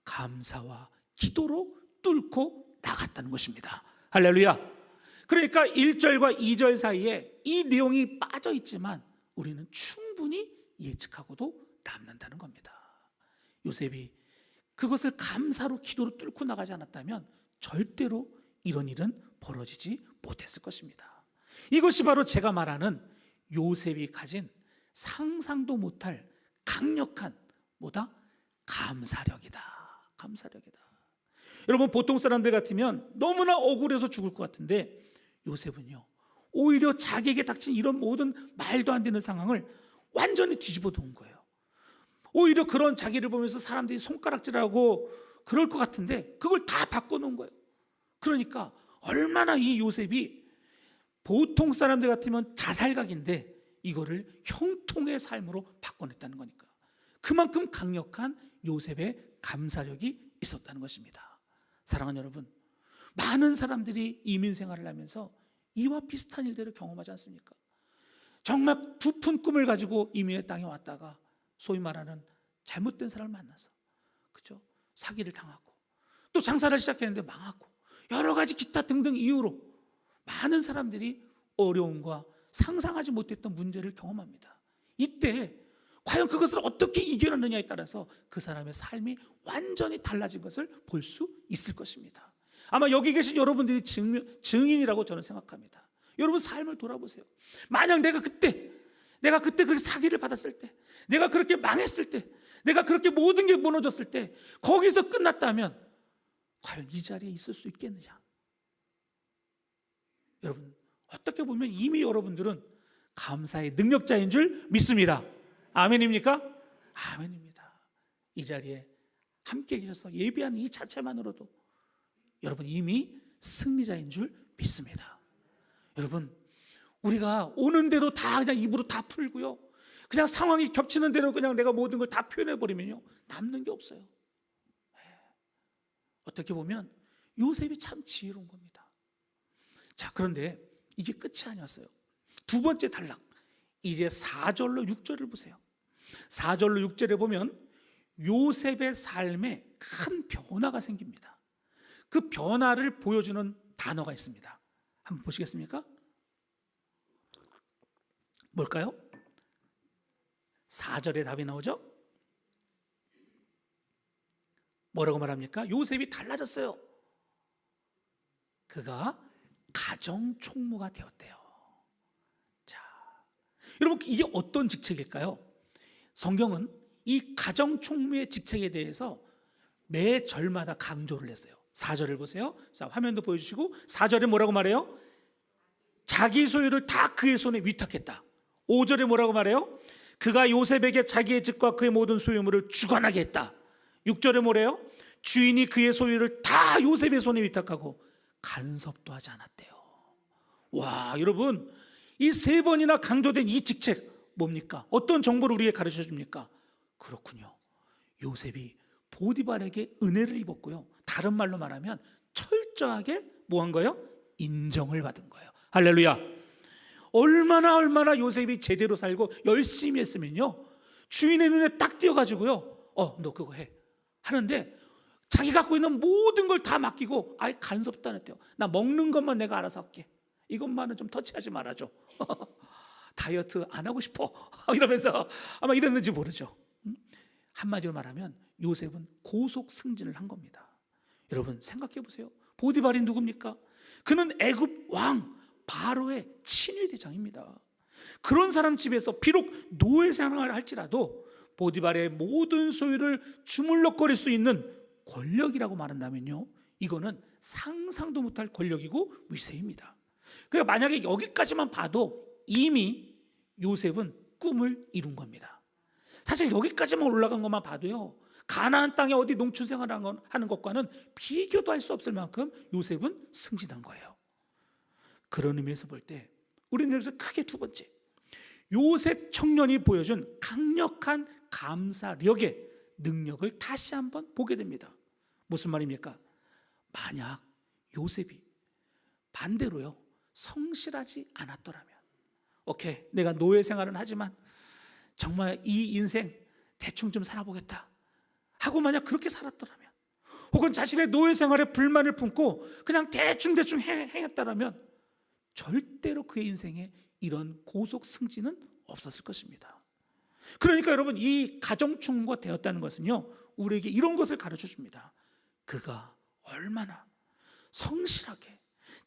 감사와 기도로 뚫고 나갔다는 것입니다. 할렐루야. 그러니까 1절과 2절 사이에 이 내용이 빠져 있지만 우리는 충분히 예측하고도 남는다는 겁니다. 요셉이 그것을 감사로 기도로 뚫고 나가지 않았다면 절대로 이런 일은 벌어지지 못했을 것입니다. 이것이 바로 제가 말하는 요셉이 가진 상상도 못할 강력한 뭐다? 감사력이다. 감사력이다. 여러분 보통 사람들 같으면 너무나 억울해서 죽을 것 같은데 요셉은요 오히려 자기에게 닥친 이런 모든 말도 안 되는 상황을 완전히 뒤집어 놓은 거예요. 오히려 그런 자기를 보면서 사람들이 손가락질하고 그럴 것 같은데 그걸 다 바꿔놓은 거예요. 그러니까 얼마나 이 요셉이 보통 사람들 같으면 자살각인데 이거를 형통의 삶으로 바꿔냈다는 거니까 그만큼 강력한 요셉의 감사력이 있었다는 것입니다. 사랑하는 여러분, 많은 사람들이 이민 생활을 하면서 이와 비슷한 일들을 경험하지 않습니까? 정말 부푼 꿈을 가지고 이민의 땅에 왔다가 소위 말하는 잘못된 사람을 만나서 그죠? 사기를 당하고 또 장사를 시작했는데 망하고 여러 가지 기타 등등 이유로 많은 사람들이 어려움과 상상하지 못했던 문제를 경험합니다. 이때 과연 그것을 어떻게 이겨냈느냐에 따라서 그 사람의 삶이 완전히 달라진 것을 볼 수 있을 것입니다. 아마 여기 계신 여러분들이 증인이라고 저는 생각합니다. 여러분 삶을 돌아보세요. 만약 내가 그때 그렇게 사기를 받았을 때, 내가 그렇게 망했을 때, 내가 그렇게 모든 게 무너졌을 때 거기서 끝났다면 과연 이 자리에 있을 수 있겠느냐? 여러분 어떻게 보면 이미 여러분들은 감사의 능력자인 줄 믿습니다. 아멘입니까? 아멘입니다. 이 자리에 함께 계셔서 예배하는 이 자체만으로도 여러분 이미 승리자인 줄 믿습니다. 여러분 우리가 오는 대로 다 그냥 입으로 다 풀고요 그냥 상황이 겹치는 대로 그냥 내가 모든 걸 다 표현해버리면요 남는 게 없어요. 어떻게 보면 요셉이 참 지혜로운 겁니다. 자, 그런데 이게 끝이 아니었어요. 두 번째 단락 이제 4절로 6절을 보세요. 4절로 6절에 보면 요셉의 삶에 큰 변화가 생깁니다. 그 변화를 보여주는 단어가 있습니다. 한번 보시겠습니까? 뭘까요? 4절에 답이 나오죠? 뭐라고 말합니까? 요셉이 달라졌어요. 그가 가정총무가 되었대요. 자, 여러분 이게 어떤 직책일까요? 성경은 이 가정총무의 직책에 대해서 매 절마다 강조를 했어요. 4절을 보세요. 자, 화면도 보여주시고 4절에 뭐라고 말해요? 자기 소유를 다 그의 손에 위탁했다. 5절에 뭐라고 말해요? 그가 요셉에게 자기의 집과 그의 모든 소유물을 주관하게 했다. 6절에 뭐래요? 주인이 그의 소유를 다 요셉의 손에 위탁하고 간섭도 하지 않았대요. 와, 여러분 이 세 번이나 강조된 이 직책 뭡니까? 어떤 정보를 우리에게 가르쳐 줍니까? 그렇군요. 요셉이 보디발에게 은혜를 입었고요. 다른 말로 말하면 철저하게 뭐 한 거예요? 인정을 받은 거예요. 할렐루야. 얼마나 요셉이 제대로 살고 열심히 했으면요 주인의 눈에 딱 띄어가지고요 너 그거 해 하는데 자기 갖고 있는 모든 걸 다 맡기고 아예 간섭도 안 했대요. 나 먹는 것만 내가 알아서 할게. 이것만은 좀 터치하지 말아줘. 다이어트 안 하고 싶어 이러면서 아마 이랬는지 모르죠. 한마디로 말하면 요셉은 고속 승진을 한 겁니다. 여러분 생각해 보세요. 보디발이 누굽니까? 그는 애굽 왕 바로의 친위 대장입니다. 그런 사람 집에서 비록 노예 생활을 할지라도 보디발의 모든 소유를 주물럭거릴 수 있는 권력이라고 말한다면요, 이거는 상상도 못할 권력이고 위세입니다. 그러니까 만약에 여기까지만 봐도 이미 요셉은 꿈을 이룬 겁니다. 사실 여기까지만 올라간 것만 봐도요, 가나안 땅에 어디 농촌 생활을 하는 것과는 비교도 할 수 없을 만큼 요셉은 승진한 거예요. 그런 의미에서 볼 때 우리는 여기서 크게 두 번째, 요셉 청년이 보여준 강력한 감사력의 능력을 다시 한번 보게 됩니다. 무슨 말입니까? 만약 요셉이 반대로요, 성실하지 않았더라면, 오케이, 내가 노예 생활은 하지만 정말 이 인생 대충 좀 살아보겠다 하고 만약 그렇게 살았더라면, 혹은 자신의 노예 생활에 불만을 품고 그냥 대충 행했다라면 절대로 그의 인생에 이런 고속 승진은 없었을 것입니다. 그러니까 여러분, 이 가정충무가 되었다는 것은요, 우리에게 이런 것을 가르쳐 줍니다. 그가 얼마나 성실하게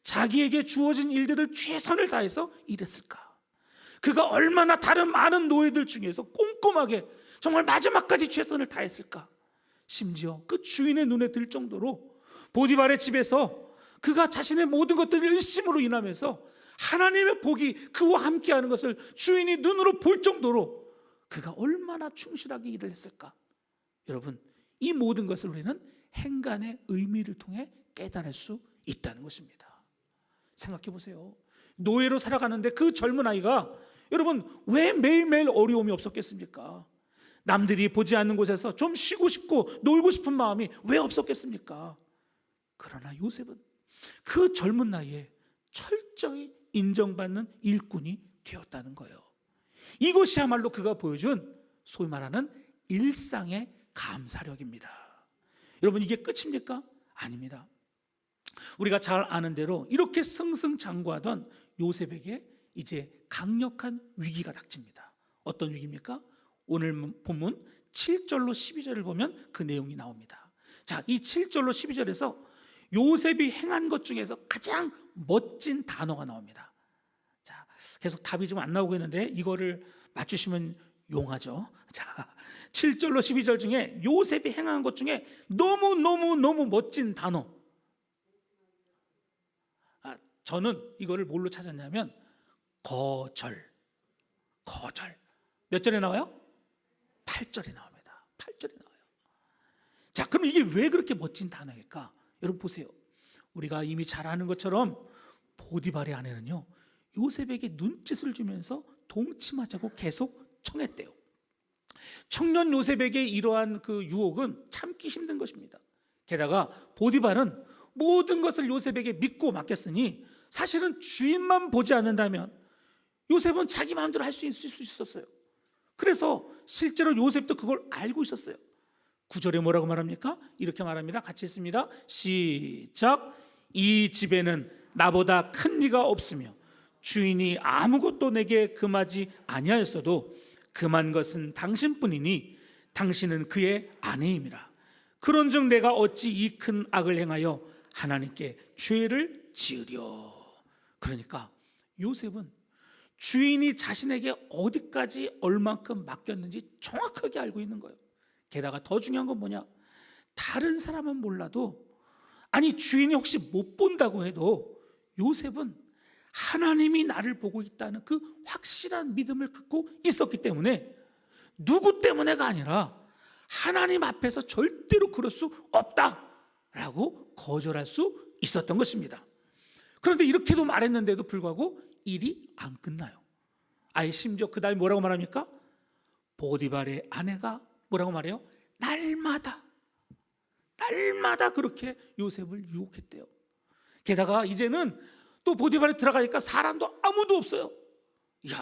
자기에게 주어진 일들을 최선을 다해서 일했을까, 그가 얼마나 다른 많은 노예들 중에서 꼼꼼하게 정말 마지막까지 최선을 다했을까, 심지어 그 주인의 눈에 들 정도로 보디발의 집에서 그가 자신의 모든 것들을 열심으로 인하면서 하나님의 복이 그와 함께하는 것을 주인이 눈으로 볼 정도로 그가 얼마나 충실하게 일을 했을까. 여러분, 이 모든 것을 우리는 행간의 의미를 통해 깨달을 수 있다는 것입니다. 생각해 보세요. 노예로 살아가는데 그 젊은 아이가, 여러분, 왜 매일매일 어려움이 없었겠습니까? 남들이 보지 않는 곳에서 좀 쉬고 싶고 놀고 싶은 마음이 왜 없었겠습니까? 그러나 요셉은 그 젊은 나이에 철저히 인정받는 일꾼이 되었다는 거예요. 이것이야말로 그가 보여준 소위 말하는 일상의 감사력입니다. 여러분, 이게 끝입니까? 아닙니다. 우리가 잘 아는 대로 이렇게 승승장구하던 요셉에게 이제 강력한 위기가 닥칩니다. 어떤 위기입니까? 오늘 본문 7절로 12절을 보면 그 내용이 나옵니다. 자, 이 7절로 12절에서 요셉이 행한 것 중에서 가장 멋진 단어가 나옵니다. 자, 계속 답이 좀 안 나오고 있는데 이거를 맞추시면 용하죠. 자, 7절로 12절 중에 요셉이 행한 것 중에 너무 멋진 단어. 저는 이거를 뭘로 찾았냐면 거절. 몇 절에 나와요? 8절에 나옵니다. 8절에 나와요. 자, 그럼 이게 왜 그렇게 멋진 단어일까? 여러분 보세요. 우리가 이미 잘 아는 것처럼 보디발의 아내는요, 요셉에게 눈짓을 주면서 동침하자고 계속 청했대요. 청년 요셉에게 이러한 그 유혹은 참기 힘든 것입니다. 게다가 보디발은 모든 것을 요셉에게 믿고 맡겼으니 사실은 주인만 보지 않는다면 요셉은 자기 마음대로 할 수 있었어요. 그래서 실제로 요셉도 그걸 알고 있었어요. 9절에 뭐라고 말합니까? 이렇게 말합니다. 같이 읽습니다. 시작. 이 집에는 나보다 큰 이가 없으며 주인이 아무것도 내게 금하지 아니하였어도 금한 것은 당신뿐이니 당신은 그의 아내임이라. 그런즉 내가 어찌 이 큰 악을 행하여 하나님께 죄를 지으려. 그러니까 요셉은 주인이 자신에게 어디까지 얼만큼 맡겼는지 정확하게 알고 있는 거예요. 게다가 더 중요한 건 뭐냐? 다른 사람은 몰라도, 아니 주인이 혹시 못 본다고 해도 요셉은 하나님이 나를 보고 있다는 그 확실한 믿음을 갖고 있었기 때문에 누구 때문에가 아니라 하나님 앞에서 절대로 그럴 수 없다라고 거절할 수 있었던 것입니다. 그런데 이렇게도 말했는데도 불구하고 일이 안 끝나요. 아예 심지어 그 다음에 뭐라고 말합니까? 보디발의 아내가 뭐라고 말해요? 날마다 그렇게 요셉을 유혹했대요. 게다가 이제는 또 보디발에 들어가니까 사람도 아무도 없어요. 이야,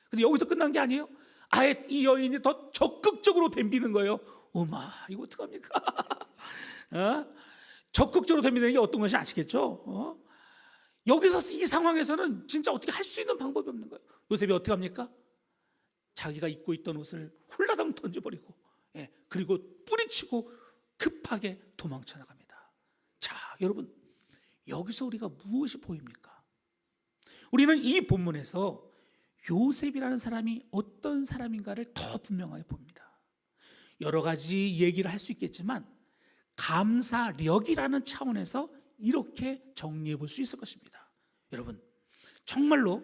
근데 여기서 끝난 게 아니에요. 아예 이 여인이 더 적극적으로 덤비는 거예요. 어마, 이거 어떡합니까? 적극적으로 덤비는 게 어떤 것이 아시겠죠? 여기서 이 상황에서는 진짜 어떻게 할 수 있는 방법이 없는 거예요. 요셉이 어떻게 합니까? 자기가 입고 있던 옷을 홀라당 던져버리고, 그리고 뿌리치고 급하게 도망쳐 나갑니다. 자, 여러분, 여기서 우리가 무엇이 보입니까? 우리는 이 본문에서 요셉이라는 사람이 어떤 사람인가를 더 분명하게 봅니다. 여러 가지 얘기를 할 수 있겠지만 감사력이라는 차원에서 이렇게 정리해 볼 수 있을 것입니다. 여러분, 정말로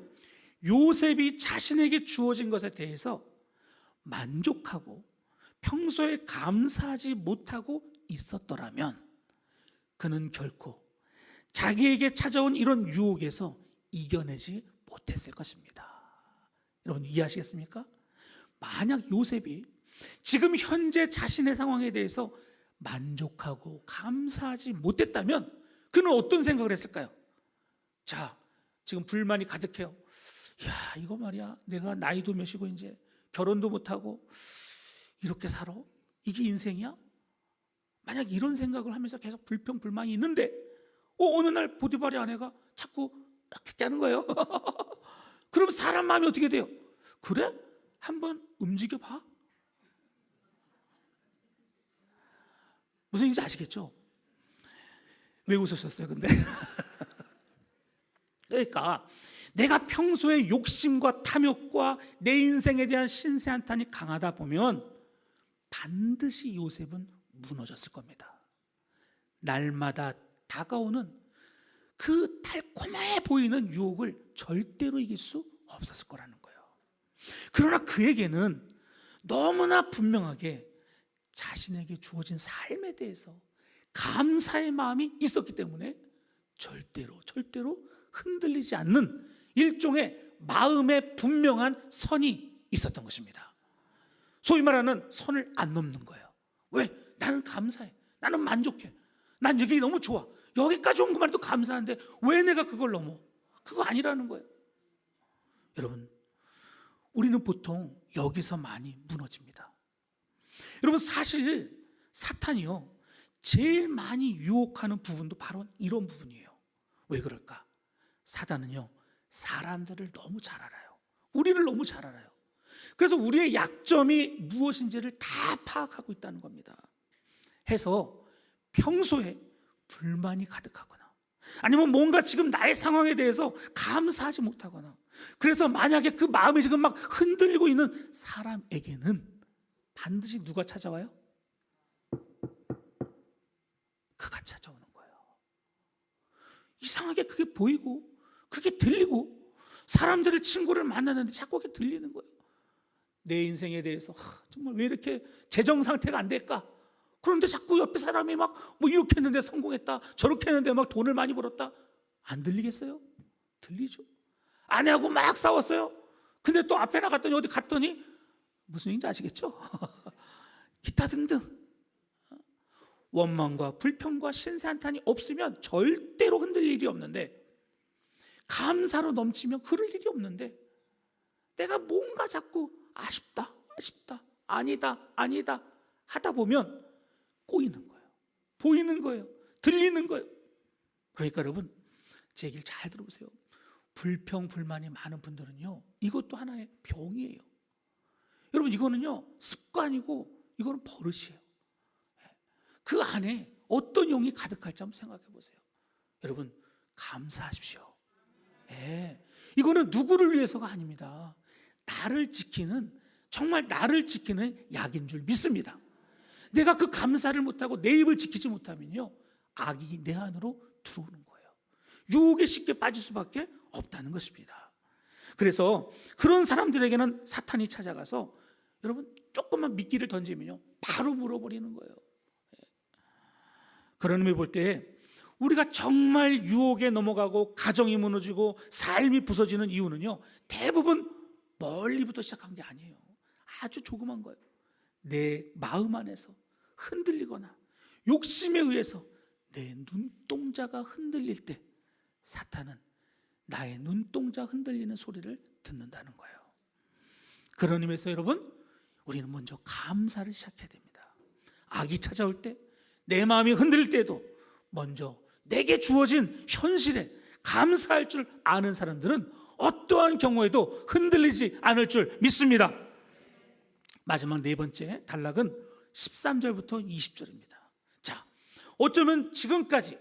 요셉이 자신에게 주어진 것에 대해서 만족하고 평소에 감사하지 못하고 있었더라면 그는 결코 자기에게 찾아온 이런 유혹에서 이겨내지 못했을 것입니다. 여러분, 이해하시겠습니까? 만약 요셉이 지금 현재 자신의 상황에 대해서 만족하고 감사하지 못했다면 그는 어떤 생각을 했을까요? 자, 지금 불만이 가득해요. 야, 이거 말이야, 내가 나이도 몇이고 이제 결혼도 못하고 이렇게 살아? 이게 인생이야? 만약 이런 생각을 하면서 계속 불평불만이 있는데 어느 날 보디발의 아내가 자꾸 이렇게 하는 거예요. 그럼 사람 마음이 어떻게 돼요? 그래? 한번 움직여봐. 무슨 얘기인지 아시겠죠? 왜 웃으셨어요 근데? 그러니까 내가 평소에 욕심과 탐욕과 내 인생에 대한 신세 한탄이 강하다 보면 반드시 요셉은 무너졌을 겁니다. 날마다 다가오는 그 달콤해 보이는 유혹을 절대로 이길 수 없었을 거라는 거예요. 그러나 그에게는 너무나 분명하게 자신에게 주어진 삶에 대해서 감사의 마음이 있었기 때문에 절대로 흔들리지 않는 일종의 마음의 분명한 선이 있었던 것입니다. 소위 말하는 선을 안 넘는 거예요. 왜? 나는 감사해. 나는 만족해. 난 여기 너무 좋아. 여기까지 온 것만 해도 감사한데 왜 내가 그걸 넘어? 그거 아니라는 거예요. 여러분, 우리는 보통 여기서 많이 무너집니다. 여러분, 사실 사탄이요, 제일 많이 유혹하는 부분도 바로 이런 부분이에요. 왜 그럴까? 사단은요, 사람들을 너무 잘 알아요. 우리를 너무 잘 알아요. 그래서 우리의 약점이 무엇인지를 다 파악하고 있다는 겁니다. 해서 평소에 불만이 가득하거나 아니면 뭔가 지금 나의 상황에 대해서 감사하지 못하거나, 그래서 만약에 그 마음이 지금 막 흔들리고 있는 사람에게는 반드시 누가 찾아와요? 그가 찾아오는 거예요. 이상하게 그게 보이고 그게 들리고 사람들을, 친구를 만나는데 자꾸 그게 들리는 거예요. 내 인생에 대해서 정말 왜 이렇게 재정 상태가 안 될까? 그런데 자꾸 옆에 사람이 막 뭐 이렇게 했는데 성공했다, 저렇게 했는데 막 돈을 많이 벌었다. 안 들리겠어요? 들리죠. 아내하고 막 싸웠어요. 근데 또 앞에 나갔더니 어디 갔더니 무슨 얘기인지 아시겠죠? 기타 등등 원망과 불평과 신세 한탄이 없으면 절대로 흔들릴 일이 없는데, 감사로 넘치면 그럴 일이 없는데, 내가 뭔가 자꾸 아쉽다 아니다 하다 보면 꼬이는 거예요. 보이는 거예요. 들리는 거예요. 그러니까 여러분, 제 얘기를 잘 들어보세요. 불평 불만이 많은 분들은요, 이것도 하나의 병이에요. 여러분, 이거는요 습관이고 이거는 버릇이에요. 그 안에 어떤 용이 가득할지 한번 생각해 보세요. 여러분, 감사하십시오. 이거는 누구를 위해서가 아닙니다. 나를 지키는, 정말 나를 지키는 약인 줄 믿습니다. 내가 그 감사를 못하고 내 입을 지키지 못하면요, 악이 내 안으로 들어오는 거예요. 유혹에 쉽게 빠질 수밖에 없다는 것입니다. 그래서 그런 사람들에게는 사탄이 찾아가서 여러분 조금만 미끼를 던지면요 바로 물어버리는 거예요. 그런 의미 볼 때 우리가 정말 유혹에 넘어가고 가정이 무너지고 삶이 부서지는 이유는요, 대부분 멀리부터 시작한 게 아니에요. 아주 조그만 거예요. 내 마음 안에서 흔들리거나 욕심에 의해서 내 눈동자가 흔들릴 때 사탄은 나의 눈동자 흔들리는 소리를 듣는다는 거예요. 그런 의미에서 여러분, 우리는 먼저 감사를 시작해야 됩니다. 악이 찾아올 때, 내 마음이 흔들릴 때도 먼저 내게 주어진 현실에 감사할 줄 아는 사람들은 어떠한 경우에도 흔들리지 않을 줄 믿습니다. 마지막 네 번째 단락은 13절부터 20절입니다. 자, 어쩌면 지금까지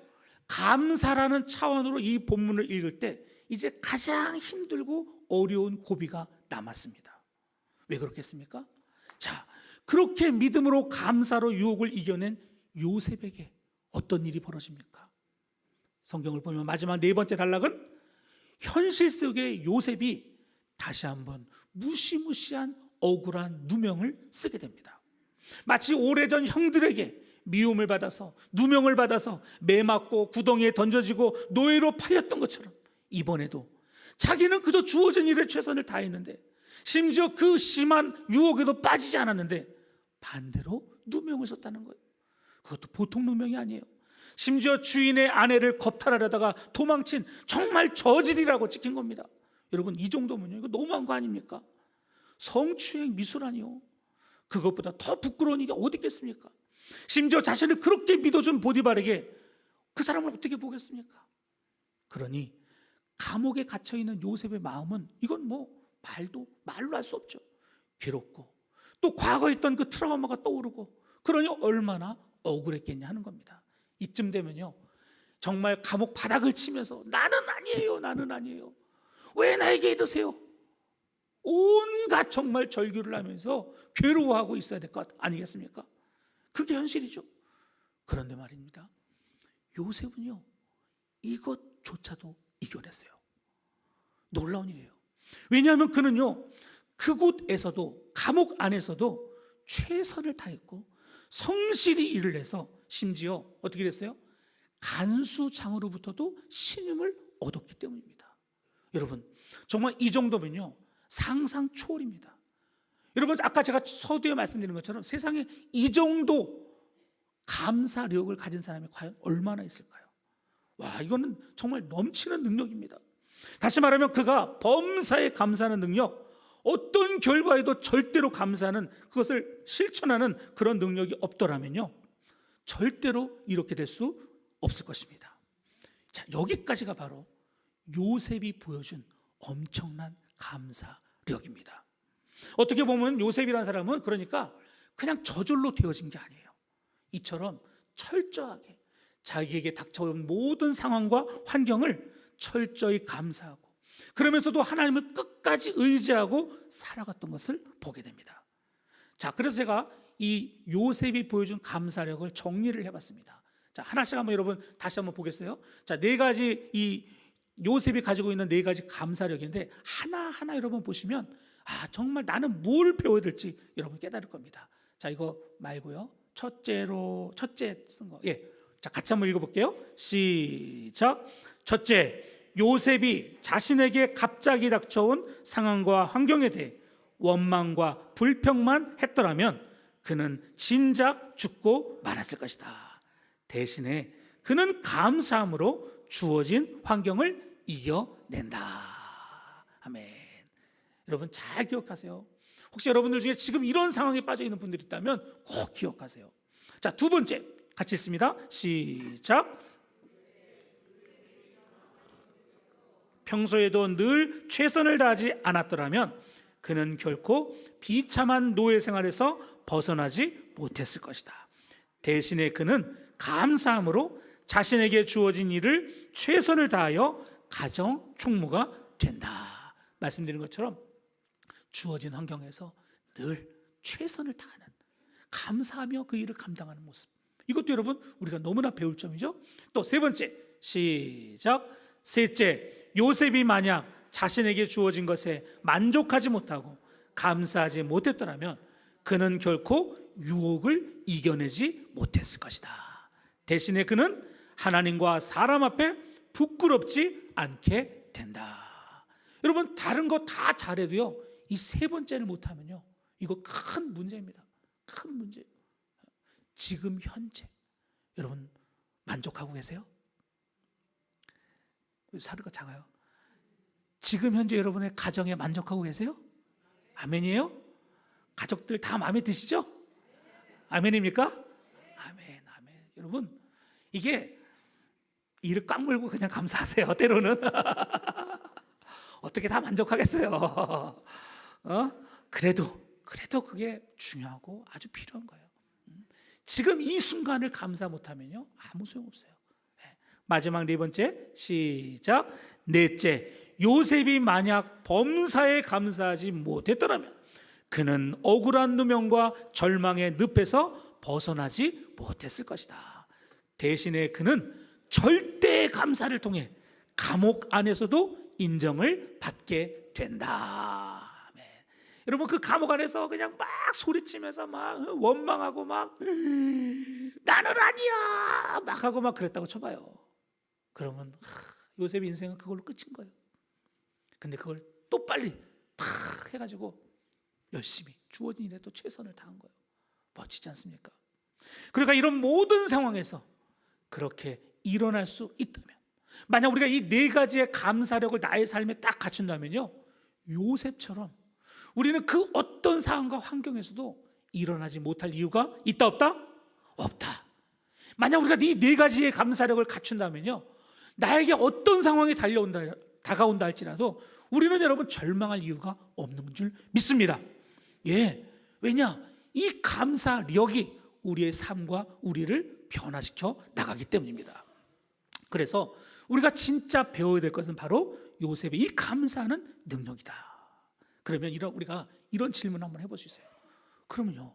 감사라는 차원으로 이 본문을 읽을 때 이제 가장 힘들고 어려운 고비가 남았습니다. 왜 그렇겠습니까? 자, 그렇게 믿음으로 감사로 유혹을 이겨낸 요셉에게 어떤 일이 벌어집니까? 성경을 보면 마지막 네 번째 단락은 현실 속의 요셉이 다시 한번 무시무시한 억울한 누명을 쓰게 됩니다. 마치 오래전 형들에게 미움을 받아서 누명을 받아서 매맞고 구덩이에 던져지고 노예로 팔렸던 것처럼 이번에도 자기는 그저 주어진 일에 최선을 다했는데 심지어 그 심한 유혹에도 빠지지 않았는데 반대로 누명을 썼다는 거예요. 그것도 보통 누명이 아니에요. 심지어 주인의 아내를 겁탈하려다가 도망친 정말 저질이라고 찍힌 겁니다. 여러분, 이 정도면요, 이거 너무한 거 아닙니까? 성추행 미수라니요. 그것보다 더 부끄러운 일이 어디 있겠습니까? 심지어 자신을 그렇게 믿어준 보디발에게 그 사람을 어떻게 보겠습니까? 그러니 감옥에 갇혀있는 요셉의 마음은 이건 뭐 말로 할 수 없죠. 괴롭고 또 과거에 있던 그 트라우마가 떠오르고, 그러니 얼마나 억울했겠냐 하는 겁니다. 이쯤 되면요, 정말 감옥 바닥을 치면서 나는 아니에요, 왜 나에게 이러세요? 온갖 정말 절규를 하면서 괴로워하고 있어야 될 것 아니겠습니까? 그게 현실이죠. 그런데 말입니다, 요셉은요 이것조차도 이겨냈어요. 놀라운 일이에요. 왜냐하면 그는요 그곳에서도, 감옥 안에서도 최선을 다했고 성실히 일을 해서 심지어 어떻게 됐어요? 간수장으로부터도 신임을 얻었기 때문입니다. 여러분, 정말 이 정도면요 상상 초월입니다. 여러분, 아까 제가 서두에 말씀드린 것처럼 세상에 이 정도 감사력을 가진 사람이 과연 얼마나 있을까요? 와, 이거는 정말 넘치는 능력입니다. 다시 말하면 그가 범사에 감사하는 능력, 어떤 결과에도 절대로 감사하는, 그것을 실천하는 그런 능력이 없더라면요 절대로 이렇게 될 수 없을 것입니다. 자, 여기까지가 바로 요셉이 보여준 엄청난 감사력입니다. 어떻게 보면 요셉이라는 사람은 그러니까 그냥 저절로 되어진 게 아니에요. 이처럼 철저하게 자기에게 닥쳐온 모든 상황과 환경을 철저히 감사하고, 그러면서도 하나님을 끝까지 의지하고 살아갔던 것을 보게 됩니다. 자, 그래서 제가 이 요셉이 보여준 감사력을 정리를 해봤습니다. 자, 하나씩 한번 여러분 다시 한번 보겠어요. 자, 네 가지, 이 요셉이 가지고 있는 네 가지 감사력인데 하나하나 여러분 보시면 정말 나는 뭘 배워야 될지 여러분 깨달을 겁니다. 자, 이거 말고요, 첫째 쓴 거, 자, 같이 한번 읽어볼게요. 시작. 첫째, 요셉이 자신에게 갑자기 닥쳐온 상황과 환경에 대해 원망과 불평만 했더라면 그는 진작 죽고 말았을 것이다. 대신에 그는 감사함으로 주어진 환경을 이겨낸다. 아멘. 여러분 잘 기억하세요. 혹시 여러분들 중에 지금 이런 상황에 빠져 있는 분들이 있다면 꼭 기억하세요. 자, 두 번째 같이 읽습니다. 시작. 평소에도 늘 최선을 다하지 않았더라면 그는 결코 비참한 노예 생활에서 벗어나지 못했을 것이다. 대신에 그는 감사함으로 자신에게 주어진 일을 최선을 다하여 가정 총무가 된다. 말씀드린 것처럼 주어진 환경에서 늘 최선을 다하는, 감사하며 그 일을 감당하는 모습, 이것도 여러분 우리가 너무나 배울 점이죠. 또 세 번째, 시작. 셋째, 요셉이 만약 자신에게 주어진 것에 만족하지 못하고 감사하지 못했더라면 그는 결코 유혹을 이겨내지 못했을 것이다. 대신에 그는 하나님과 사람 앞에 부끄럽지 않게 된다. 여러분, 다른 거 다 잘해도요 이 세 번째를 못하면요 이거 큰 문제입니다. 큰 문제. 지금 현재 여러분 만족하고 계세요? 사르가 작아요. 지금 현재 여러분의 가정에 만족하고 계세요? 아멘이에요? 가족들 다 마음에 드시죠? 아멘입니까? 아멘, 아멘. 여러분, 이게 이를 꽉 물고 그냥 감사하세요. 때로는 어떻게 다 만족하겠어요? 그래도 그게 중요하고 아주 필요한 거예요. 지금 이 순간을 감사 못하면요 아무 소용없어요. 마지막 네 번째, 시작. 넷째, 요셉이 만약 범사에 감사하지 못했더라면 그는 억울한 누명과 절망의 늪에서 벗어나지 못했을 것이다. 대신에 그는 절대 감사를 통해 감옥 안에서도 인정을 받게 된다. 아멘. 여러분, 그 감옥 안에서 그냥 막 소리치면서 막 원망하고 막 나는 아니야 막 하고 막 그랬다고 쳐봐요. 그러면 요셉의 인생은 그걸로 끝인 거예요. 근데 그걸 또 빨리 탁 해가지고 열심히 주어진 일에 또 최선을 다한 거예요. 멋지지 않습니까? 그러니까 이런 모든 상황에서 그렇게 일어날 수 있다면, 만약 우리가 이 네 가지의 감사력을 나의 삶에 딱 갖춘다면요, 요셉처럼 우리는 그 어떤 상황과 환경에서도 일어나지 못할 이유가 있다 없다? 없다. 만약 우리가 이 네 가지의 감사력을 갖춘다면요, 나에게 어떤 상황이 다가온다 할지라도 우리는 여러분 절망할 이유가 없는 줄 믿습니다. 예, 왜냐? 이 감사력이 우리의 삶과 우리를 변화시켜 나가기 때문입니다. 그래서 우리가 진짜 배워야 될 것은 바로 요셉의 이 감사하는 능력이다. 그러면 우리가 이런 질문 한번 해볼 수 있어요. 그러면요,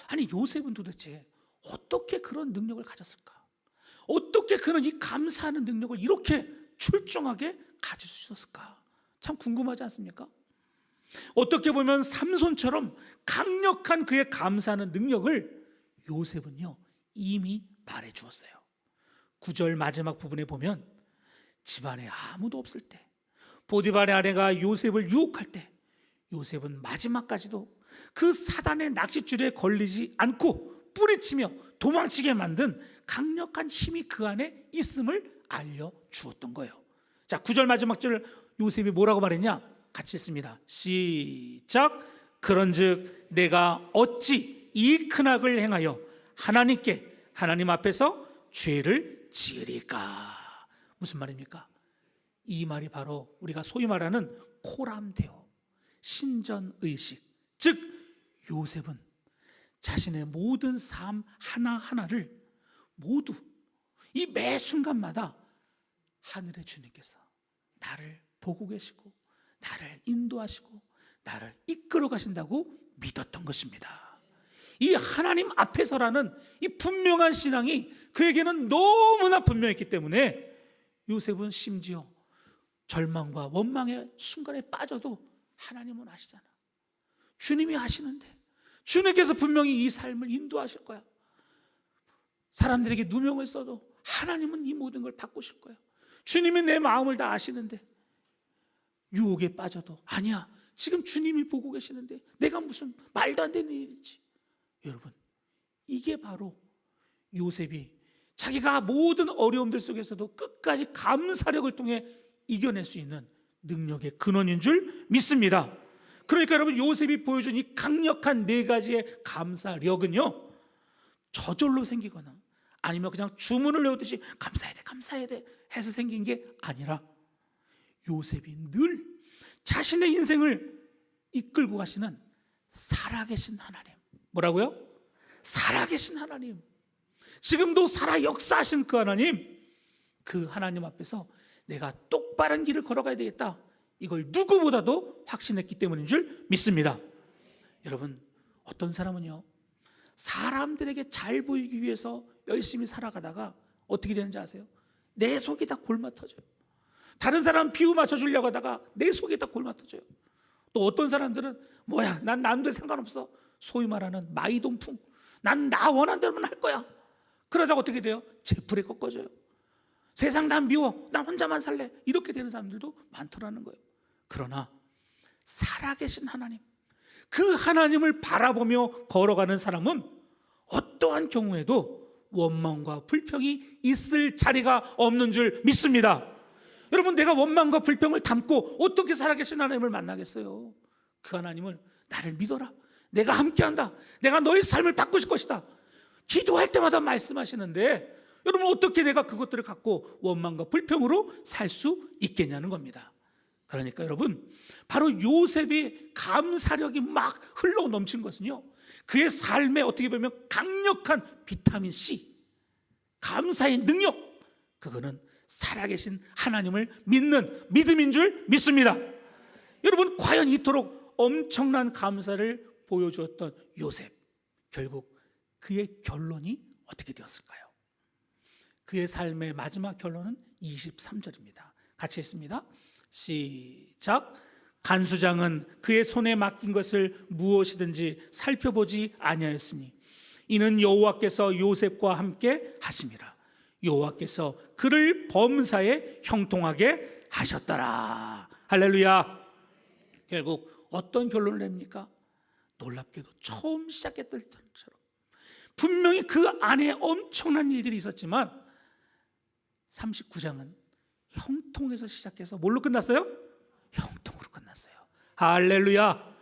아니 요셉은 도대체 어떻게 그런 능력을 가졌을까? 어떻게 그는 이 감사하는 능력을 이렇게 출중하게 가질 수 있었을까? 참 궁금하지 않습니까? 어떻게 보면 삼손처럼 강력한 그의 감사하는 능력을 요셉은요 이미 말해 주었어요. 9절 마지막 부분에 보면 집안에 아무도 없을 때, 보디발의 아내가 요셉을 유혹할 때 요셉은 마지막까지도 그 사단의 낚싯줄에 걸리지 않고 뿌리치며 도망치게 만든 강력한 힘이 그 안에 있음을 알려주었던 거예요. 자, 9절 마지막 절 요셉이 뭐라고 말했냐? 같이 읽습니다. 시작. 그런즉 내가 어찌 이 큰 악을 행하여 하나님 앞에서 죄를 지으리까? 무슨 말입니까? 이 말이 바로 우리가 소위 말하는 코람데오, 신전의식. 즉 요셉은 자신의 모든 삶 하나하나를 모두 이 매 순간마다 하늘의 주님께서 나를 보고 계시고 나를 인도하시고 나를 이끌어 가신다고 믿었던 것입니다. 이 하나님 앞에서라는 이 분명한 신앙이 그에게는 너무나 분명했기 때문에 요셉은 심지어 절망과 원망의 순간에 빠져도 하나님은 아시잖아. 주님이 아시는데, 주님께서 분명히 이 삶을 인도하실 거야. 사람들에게 누명을 써도 하나님은 이 모든 걸 바꾸실 거야. 주님이 내 마음을 다 아시는데 유혹에 빠져도 아니야, 지금 주님이 보고 계시는데 내가 무슨 말도 안 되는 일이지. 여러분, 이게 바로 요셉이 자기가 모든 어려움들 속에서도 끝까지 감사력을 통해 이겨낼 수 있는 능력의 근원인 줄 믿습니다. 그러니까 여러분, 요셉이 보여준 이 강력한 네 가지의 감사력은요, 저절로 생기거나 아니면 그냥 주문을 외우듯이 감사해야 돼 해서 생긴 게 아니라 요셉이 늘 자신의 인생을 이끌고 가시는 살아계신 하나님. 뭐라고요? 살아계신 하나님. 지금도 살아 역사하신 그 하나님, 그 하나님 앞에서 내가 똑바른 길을 걸어가야 되겠다, 이걸 누구보다도 확신했기 때문인 줄 믿습니다. 여러분, 어떤 사람은요 사람들에게 잘 보이기 위해서 열심히 살아가다가 어떻게 되는지 아세요? 내 속이 다 골마터져요. 다른 사람 비유 맞춰주려고 하다가 내 속이 다 골마터져요. 또 어떤 사람들은 뭐야, 난 남들 상관없어, 소위 말하는 마이동풍, 난 나 원하는 대로만 할 거야. 그러다가 어떻게 돼요? 제풀에 꺾어져요. 세상 다 미워, 난 혼자만 살래, 이렇게 되는 사람들도 많더라는 거예요. 그러나 살아계신 하나님, 그 하나님을 바라보며 걸어가는 사람은 어떠한 경우에도 원망과 불평이 있을 자리가 없는 줄 믿습니다. 여러분, 내가 원망과 불평을 담고 어떻게 살아계신 하나님을 만나겠어요? 그 하나님을 나를 믿어라, 내가 함께한다, 내가 너의 삶을 바꾸실 것이다, 기도할 때마다 말씀하시는데 여러분, 어떻게 내가 그것들을 갖고 원망과 불평으로 살 수 있겠냐는 겁니다. 그러니까 여러분, 바로 요셉의 감사력이 막 흘러 넘친 것은요, 그의 삶에 어떻게 보면 강력한 비타민 C, 감사의 능력, 그거는 살아계신 하나님을 믿는 믿음인 줄 믿습니다. 여러분, 과연 이토록 엄청난 감사를 보여주었던 요셉, 결국 그의 결론이 어떻게 되었을까요? 그의 삶의 마지막 결론은 23절입니다. 같이 했습니다. 시작. 간수장은 그의 손에 맡긴 것을 무엇이든지 살펴보지 아니하였으니 이는 여호와께서 요셉과 함께 하심이라. 여호와께서 그를 범사에 형통하게 하셨더라. 할렐루야. 결국 어떤 결론을 냅니까? 놀랍게도 처음 시작했던 것처럼 분명히 그 안에 엄청난 일들이 있었지만 39장은 형통에서 시작해서 뭘로 끝났어요? 형통으로 끝났어요. 할렐루야.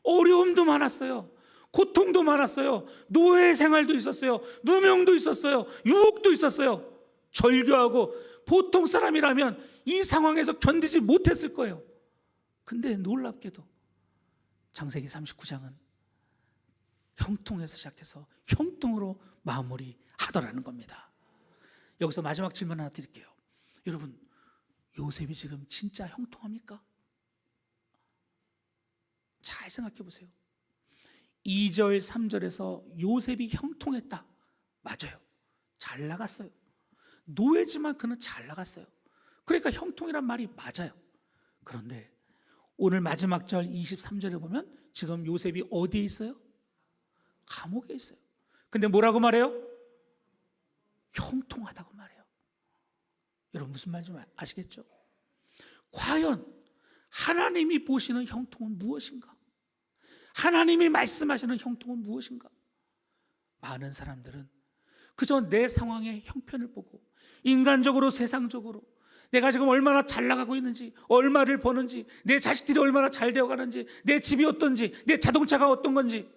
어려움도 많았어요. 고통도 많았어요. 노예 생활도 있었어요. 누명도 있었어요. 유혹도 있었어요. 절규하고 보통 사람이라면 이 상황에서 견디지 못했을 거예요. 근데 놀랍게도 창세기 39장은 형통에서 시작해서 형통으로 마무리하더라는 겁니다. 여기서 마지막 질문 하나 드릴게요. 여러분, 요셉이 지금 진짜 형통합니까? 잘 생각해 보세요. 2절 3절에서 요셉이 형통했다. 맞아요. 잘 나갔어요. 노예지만 그는 잘 나갔어요. 그러니까 형통이란 말이 맞아요. 그런데 오늘 마지막 절 23절에 보면 지금 요셉이 어디에 있어요? 감옥에 있어요. 근데 뭐라고 말해요? 형통하다고 말해요. 여러분, 무슨 말인지 아시겠죠? 과연 하나님이 보시는 형통은 무엇인가? 하나님이 말씀하시는 형통은 무엇인가? 많은 사람들은 그저 내 상황의 형편을 보고 인간적으로, 세상적으로 내가 지금 얼마나 잘 나가고 있는지, 얼마를 버는지, 내 자식들이 얼마나 잘 되어가는지, 내 집이 어떤지, 내 자동차가 어떤 건지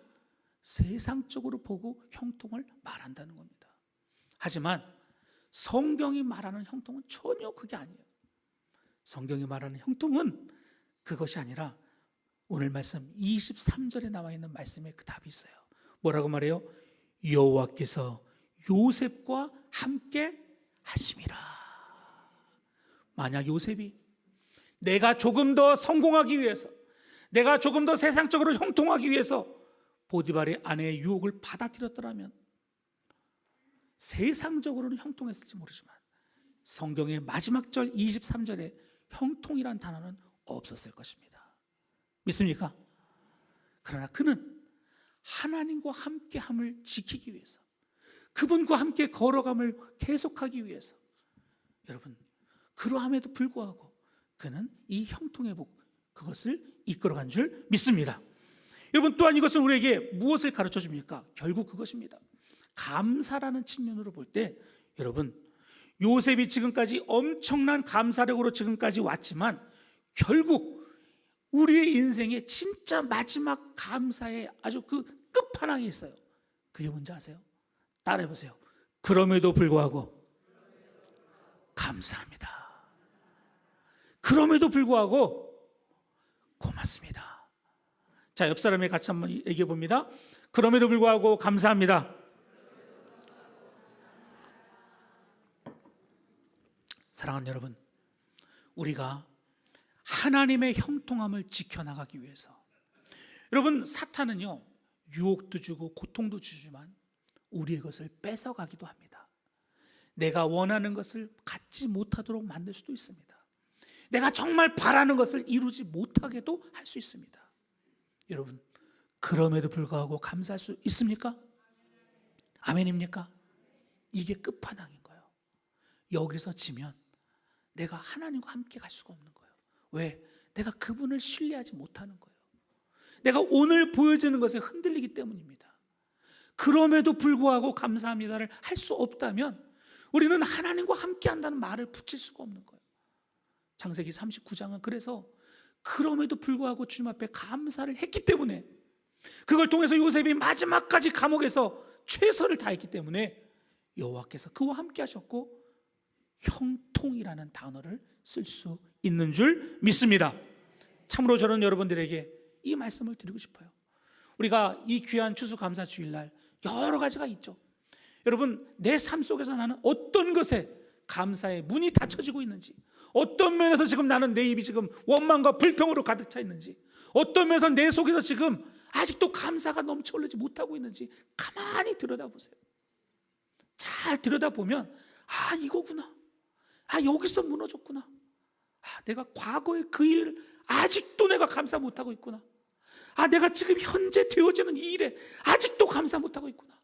세상적으로 보고 형통을 말한다는 겁니다. 하지만 성경이 말하는 형통은 전혀 그게 아니에요. 성경이 말하는 형통은 그것이 아니라 오늘 말씀 23절에 나와 있는 말씀에 그 답이 있어요. 뭐라고 말해요? 여호와께서 요셉과 함께 하심이라. 만약 요셉이 내가 조금 더 성공하기 위해서, 내가 조금 더 세상적으로 형통하기 위해서 보디발의 아내의 유혹을 받아들였더라면 세상적으로는 형통했을지 모르지만 성경의 마지막 절 23절에 형통이란 단어는 없었을 것입니다. 믿습니까? 그러나 그는 하나님과 함께함을 지키기 위해서, 그분과 함께 걸어감을 계속하기 위해서, 여러분, 그러함에도 불구하고 그는 이 형통의 복, 그것을 이끌어간 줄 믿습니다. 여러분, 또한 이것은 우리에게 무엇을 가르쳐 줍니까? 결국 그것입니다. 감사라는 측면으로 볼 때, 여러분, 요셉이 지금까지 엄청난 감사력으로 지금까지 왔지만 결국 우리의 인생의 진짜 마지막 감사의 아주 그 끝판왕이 있어요. 그게 뭔지 아세요? 따라해 보세요. 그럼에도 불구하고 감사합니다. 그럼에도 불구하고 고맙습니다. 자, 옆 사람에 같이 한번 얘기해 봅니다. 그럼에도 불구하고 감사합니다. 사랑하는 여러분, 우리가 하나님의 형통함을 지켜나가기 위해서, 여러분, 사탄은요 유혹도 주고 고통도 주지만 우리의 것을 뺏어가기도 합니다. 내가 원하는 것을 갖지 못하도록 만들 수도 있습니다. 내가 정말 바라는 것을 이루지 못하게도 할 수 있습니다. 여러분, 그럼에도 불구하고 감사할 수 있습니까? 아멘입니까? 이게 끝판왕인 거예요. 여기서 지면 내가 하나님과 함께 갈 수가 없는 거예요. 왜? 내가 그분을 신뢰하지 못하는 거예요. 내가 오늘 보여지는 것에 흔들리기 때문입니다. 그럼에도 불구하고 감사합니다를 할 수 없다면 우리는 하나님과 함께 한다는 말을 붙일 수가 없는 거예요. 창세기 39장은 그래서 그럼에도 불구하고 주님 앞에 감사를 했기 때문에, 그걸 통해서 요셉이 마지막까지 감옥에서 최선을 다했기 때문에 여호와께서 그와 함께 하셨고 형통이라는 단어를 쓸 수 있는 줄 믿습니다. 참으로 저는 여러분들에게 이 말씀을 드리고 싶어요. 우리가 이 귀한 추수감사주일날 여러 가지가 있죠. 여러분, 내 삶 속에서 나는 어떤 것에 감사의 문이 닫혀지고 있는지, 어떤 면에서 지금 나는 내 입이 지금 원망과 불평으로 가득 차 있는지, 어떤 면에서 내 속에서 지금 아직도 감사가 넘쳐 흐르지 못하고 있는지 가만히 들여다보세요. 잘 들여다보면 이거구나. 여기서 무너졌구나. 내가 과거의 그 일을 아직도 내가 감사 못하고 있구나. 내가 지금 현재 되어지는 이 일에 아직도 감사 못하고 있구나.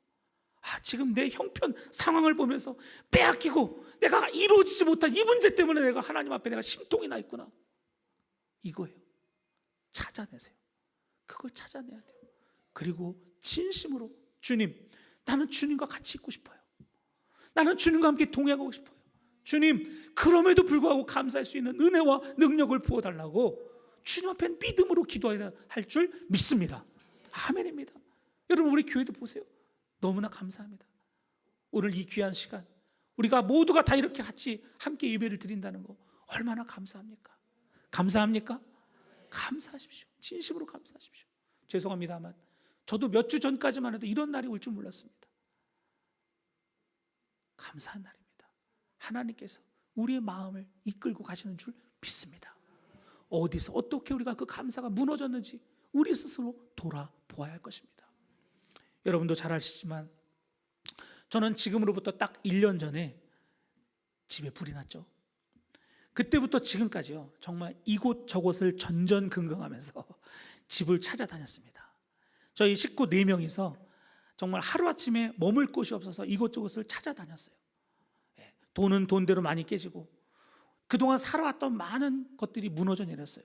지금 내 형편 상황을 보면서 빼앗기고 내가 이루어지지 못한 이 문제 때문에 내가 하나님 앞에 내가 심통이 나 있구나. 이거예요. 찾아내세요. 그걸 찾아내야 돼요. 그리고 진심으로 주님, 나는 주님과 같이 있고 싶어요. 나는 주님과 함께 동행하고 싶어요. 주님, 그럼에도 불구하고 감사할 수 있는 은혜와 능력을 부어달라고 주님 앞에 믿음으로 기도해야 할 줄 믿습니다. 아멘입니다. 여러분, 우리 교회도 보세요. 너무나 감사합니다. 오늘 이 귀한 시간 우리가 모두가 다 이렇게 같이 함께 예배를 드린다는 거 얼마나 감사합니까? 감사합니까? 감사하십시오. 진심으로 감사하십시오. 죄송합니다만 저도 몇 주 전까지만 해도 이런 날이 올 줄 몰랐습니다. 감사한 날입니다. 하나님께서 우리의 마음을 이끌고 가시는 줄 믿습니다. 어디서 어떻게 우리가 그 감사가 무너졌는지 우리 스스로 돌아보아야 할 것입니다. 여러분도 잘 아시지만 저는 지금으로부터 딱 1년 전에 집에 불이 났죠. 그때부터 지금까지요, 정말 이곳 저곳을 전전긍긍하면서 집을 찾아다녔습니다. 저희 식구 4명이서 정말 하루아침에 머물 곳이 없어서 이곳저곳을 찾아다녔어요. 돈은 돈대로 많이 깨지고 그동안 살아왔던 많은 것들이 무너져 내렸어요.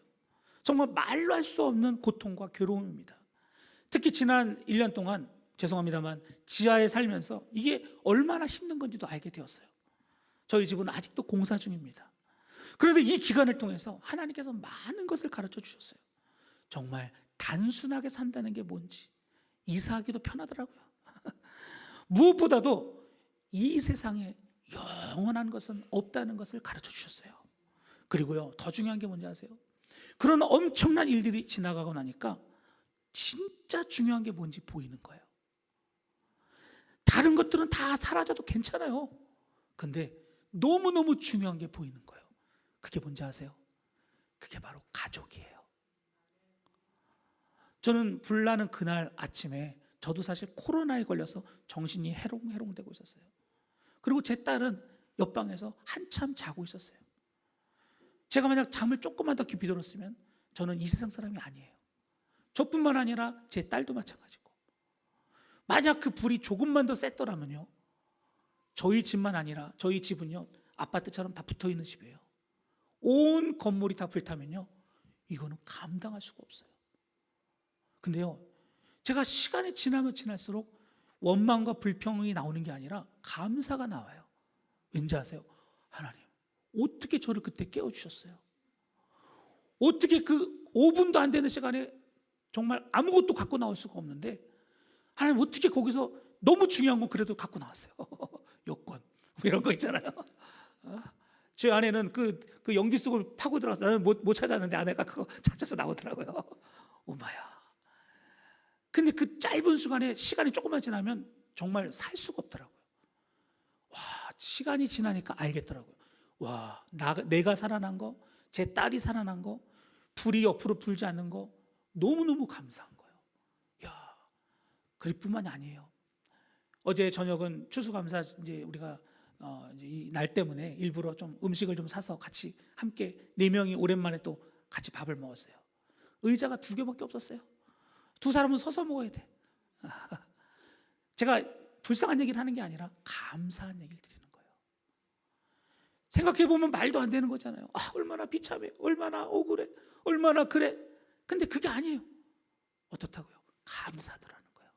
정말 말로 할 수 없는 고통과 괴로움입니다. 특히 지난 1년 동안 죄송합니다만 지하에 살면서 이게 얼마나 힘든 건지도 알게 되었어요. 저희 집은 아직도 공사 중입니다. 그런데 이 기간을 통해서 하나님께서 많은 것을 가르쳐 주셨어요. 정말 단순하게 산다는 게 뭔지, 이사하기도 편하더라고요. 무엇보다도 이 세상에 영원한 것은 없다는 것을 가르쳐 주셨어요. 그리고요, 더 중요한 게 뭔지 아세요? 그런 엄청난 일들이 지나가고 나니까 진짜 중요한 게 뭔지 보이는 거예요. 다른 것들은 다 사라져도 괜찮아요. 근데 너무너무 중요한 게 보이는 거예요. 그게 뭔지 아세요? 그게 바로 가족이에요. 저는 불나는 그날 아침에 저도 사실 코로나에 걸려서 정신이 해롱해롱되고 있었어요. 그리고 제 딸은 옆방에서 한참 자고 있었어요. 제가 만약 잠을 조금만 더 깊이 들었으면 저는 이 세상 사람이 아니에요. 저뿐만 아니라 제 딸도 마찬가지고, 만약 그 불이 조금만 더 셌더라면요, 저희 집만 아니라 저희 집은요 아파트처럼 다 붙어있는 집이에요. 온 건물이 다 불타면요 이거는 감당할 수가 없어요. 근데요, 제가 시간이 지나면 지날수록 원망과 불평이 나오는 게 아니라 감사가 나와요. 왠지 아세요? 하나님, 어떻게 저를 그때 깨워주셨어요? 어떻게 그 5분도 안 되는 시간에 정말 아무것도 갖고 나올 수가 없는데 하나님 어떻게 거기서 너무 중요한 건 그래도 갖고 나왔어요. 여권 이런 거 있잖아요. 제 아내는 그 연기 속을 파고 들어가서 나는 못 찾았는데 아내가 그거 찾아서 나오더라고요. 오마야. 근데 그 짧은 시간이 조금만 지나면 정말 살 수가 없더라고요. 와, 시간이 지나니까 알겠더라고요. 와, 내가 살아난 거, 제 딸이 살아난 거, 불이 옆으로 불지 않는 거 너무너무 감사한 거예요. 야, 그럴 뿐만이 아니에요. 어제 저녁은 추수감사 이제 우리가 이제 이 날 때문에 일부러 좀 음식을 좀 사서 같이 함께 4명이 오랜만에 또 같이 밥을 먹었어요. 의자가 2개밖에 없었어요. 2사람은 서서 먹어야 돼. 제가 불쌍한 얘기를 하는 게 아니라 감사한 얘기를 드리는 거예요. 생각해보면 말도 안 되는 거잖아요. 얼마나 비참해, 얼마나 억울해, 얼마나 그래. 근데 그게 아니에요. 어떻다고요? 감사하더라는 거예요.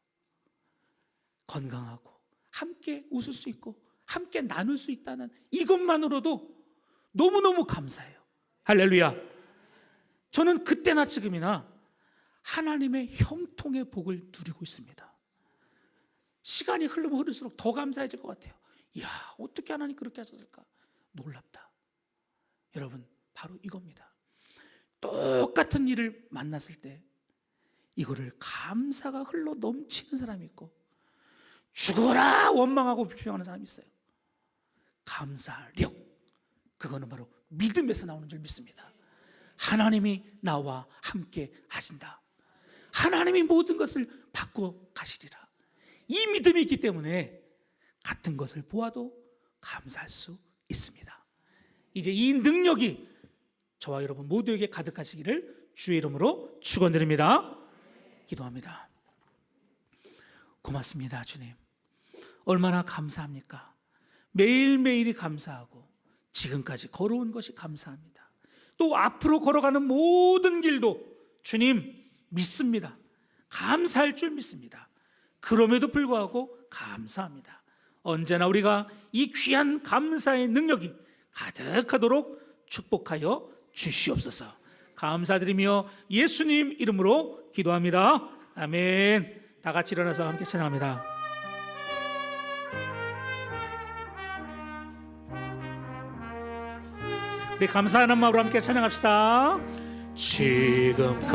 건강하고 함께 웃을 수 있고 함께 나눌 수 있다는 이것만으로도 너무너무 감사해요. 할렐루야. 저는 그때나 지금이나 하나님의 형통의 복을 누리고 있습니다. 시간이 흐르면 흐를수록 더 감사해질 것 같아요. 이야, 어떻게 하나님 그렇게 하셨을까? 놀랍다. 여러분, 바로 이겁니다. 똑같은 일을 만났을 때 이거를 감사가 흘러 넘치는 사람이 있고 죽어라 원망하고 불평하는 사람이 있어요. 감사력, 그거는 바로 믿음에서 나오는 줄 믿습니다. 하나님이 나와 함께 하신다. 하나님이 모든 것을 바꿔 가시리라. 이 믿음이 있기 때문에 같은 것을 보아도 감사할 수 있습니다. 이제 이 능력이 저와 여러분 모두에게 가득하시기를 주의 이름으로 축원드립니다. 기도합니다. 고맙습니다, 주님. 얼마나 감사합니까? 매일매일이 감사하고 지금까지 걸어온 것이 감사합니다. 또 앞으로 걸어가는 모든 길도 주님 믿습니다. 감사할 줄 믿습니다. 그럼에도 불구하고 감사합니다. 언제나 우리가 이 귀한 감사의 능력이 가득하도록 축복하여 주시옵소서. 감사드리며 예수님 이름으로 기도합니다. 아멘. 다 같이 일어나서 함께 찬양합니다. 우리 감사하는 마음으로 함께 찬양합시다. 지금까지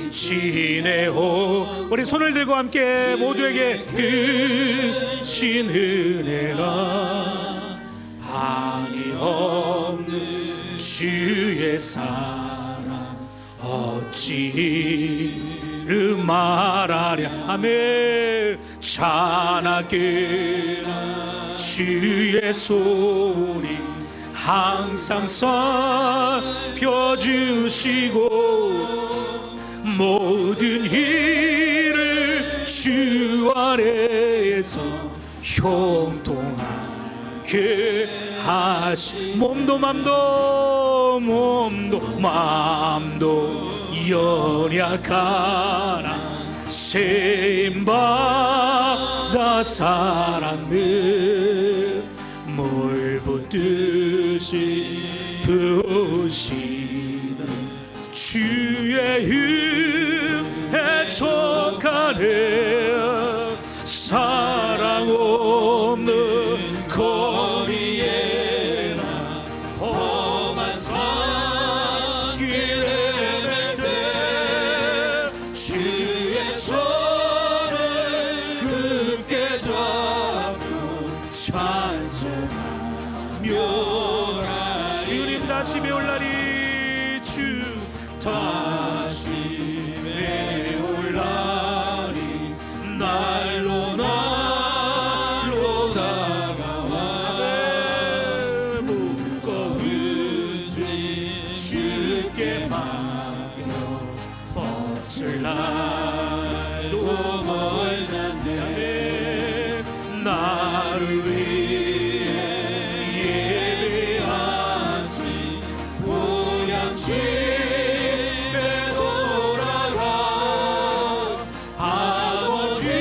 지내오. 우리 손을 들고 함께 모두에게 크신 은혜가 한이 없는 주의 사랑 어찌 이루 말하랴. 아멘. 찬하게 주의 소리 항상 살펴주시고 모든 일을 주 아래에서 형통하게 하시. 몸도 맘도 연약하나 세임받아 살았네. 물 붓듯이 부으시는 주의 은혜 촉하네. 사랑 없는 거리에나 험한 산길에 맺되 주의 손을 굳게 잡고 찬송하며 주님 다시 배울 날이 주 다시 배울 날이 날로 다가와. 무거운 짐 주께 맡겨 벗을 날도 멀잖네. 나를 위해 예배하지 고향 집에 돌아가 아버지의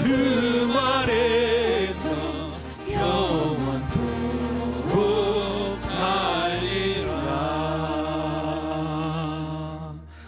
품 아래서 영원토록 살리라.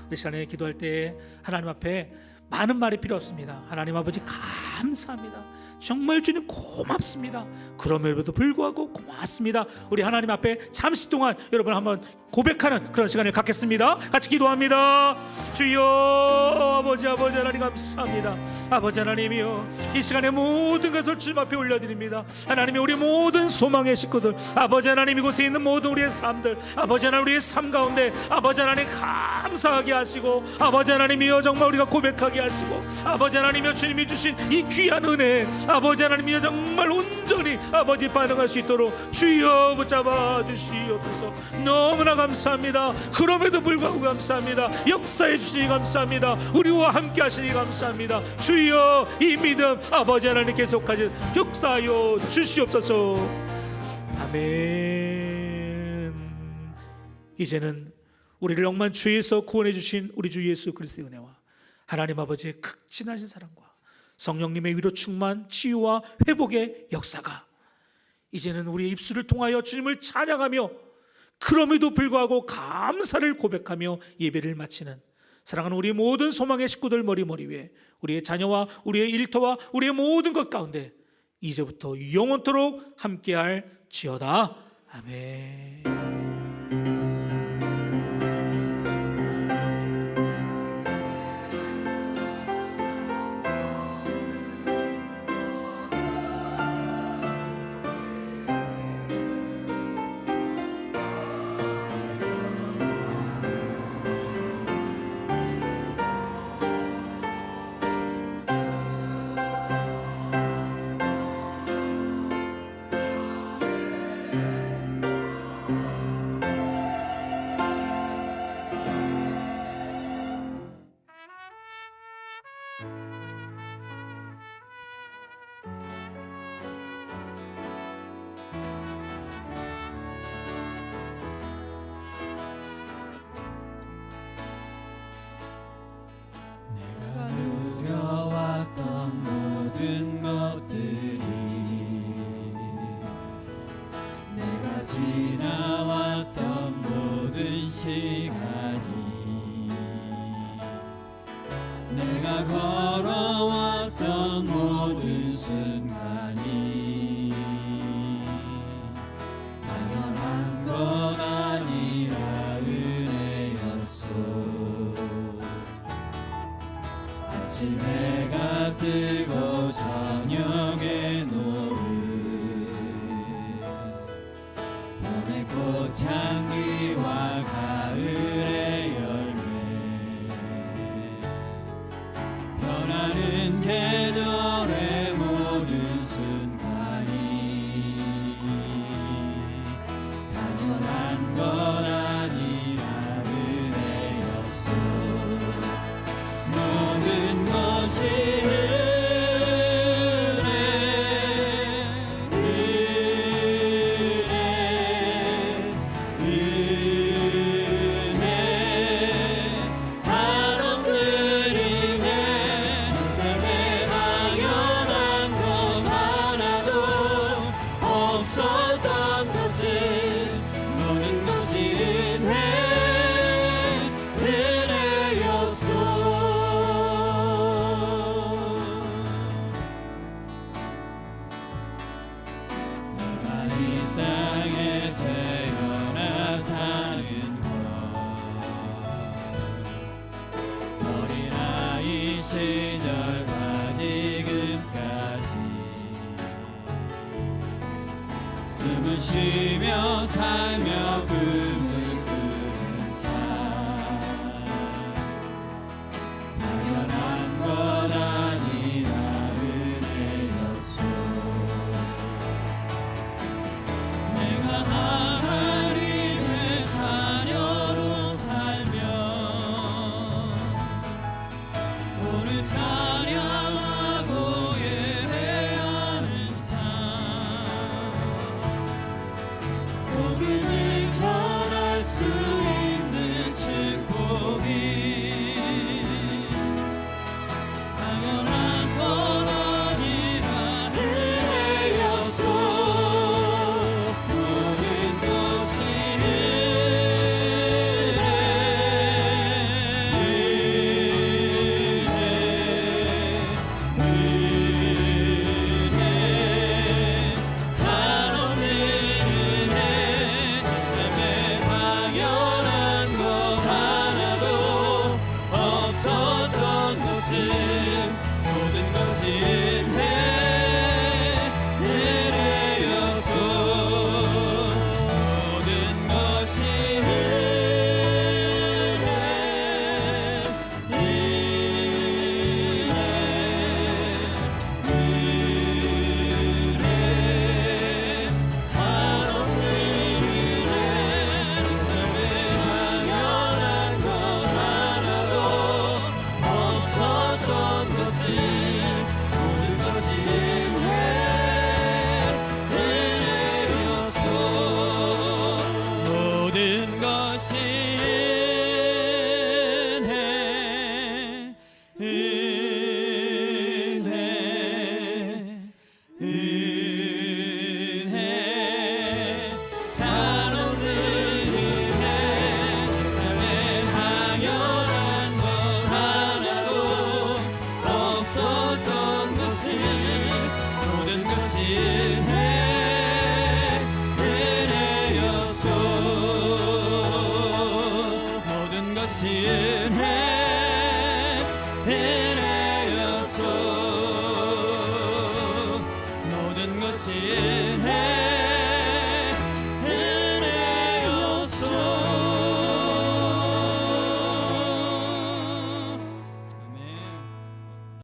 우리 시간에 기도할 때 하나님 앞에 많은 말이 필요 없습니다. 하나님 아버지 감사합니다. 정말 주님 고맙습니다. 그럼에도 불구하고 고맙습니다. 우리 하나님 앞에 잠시 동안 여러분 한번 고백하는 그런 시간을 갖겠습니다. 같이 기도합니다. 주여 아버지 하나님 감사합니다. 아버지 하나님이여 이 시간에 모든 것을 주님 앞에 올려드립니다. 하나님이 우리 모든 소망의 식구들 아버지 하나님 이곳에 있는 모든 우리의 삶들 아버지 하나님 우리의 삶 가운데 아버지 하나님 감사하게 하시고 아버지 하나님이여 정말 우리가 고백하게 하시고 아버지 하나님이여 주님이 주신 이 귀한 은혜 아버지 하나님이여 정말 온전히 아버지 반응할 수 있도록 주여 붙잡아 주시옵소서. 너무나 감사합니다. 그럼에도 불구하고 감사합니다. 역사해 주시니 감사합니다. 우리와 함께 하시니 감사합니다. 주여 이 믿음 아버지 하나님 계속하시 역사하여 주시옵소서. 아멘. 이제는 우리를 억만 죄에서 구원해 주신 우리 주 예수 그리스도의 은혜와 하나님 아버지의 극진하신 사랑과 성령님의 위로 충만 치유와 회복의 역사가 이제는 우리의 입술을 통하여 주님을 찬양하며 그럼에도 불구하고 감사를 고백하며 예배를 마치는 사랑하는 우리 모든 소망의 식구들 머리 위에 우리의 자녀와 우리의 일터와 우리의 모든 것 가운데 이제부터 영원토록 함께할 지어다. 아멘. 지나왔던 모든 시간이 내가 걸어왔던 모든 순간이 당연한 건 아니라 은혜였소. 아침 해가 뜨고 저녁에 노을 봄의 꽃향기와 가을의 열매 변하는 계절의 모든 순간이 당연한 건 아니라 은혜였소. 모든 것이 없었던 것을 모든 것이 은혜였소. 내가 이 땅에 태어나 사는 것 어린아이 시절과 지금까지 숨을 쉬며 살며 꿈을 꾸는 삶 당연한 건 아니라 은혜였소. 내가 하나님의 자녀로 살며 오늘 찬양하고 예배하는 삶 복을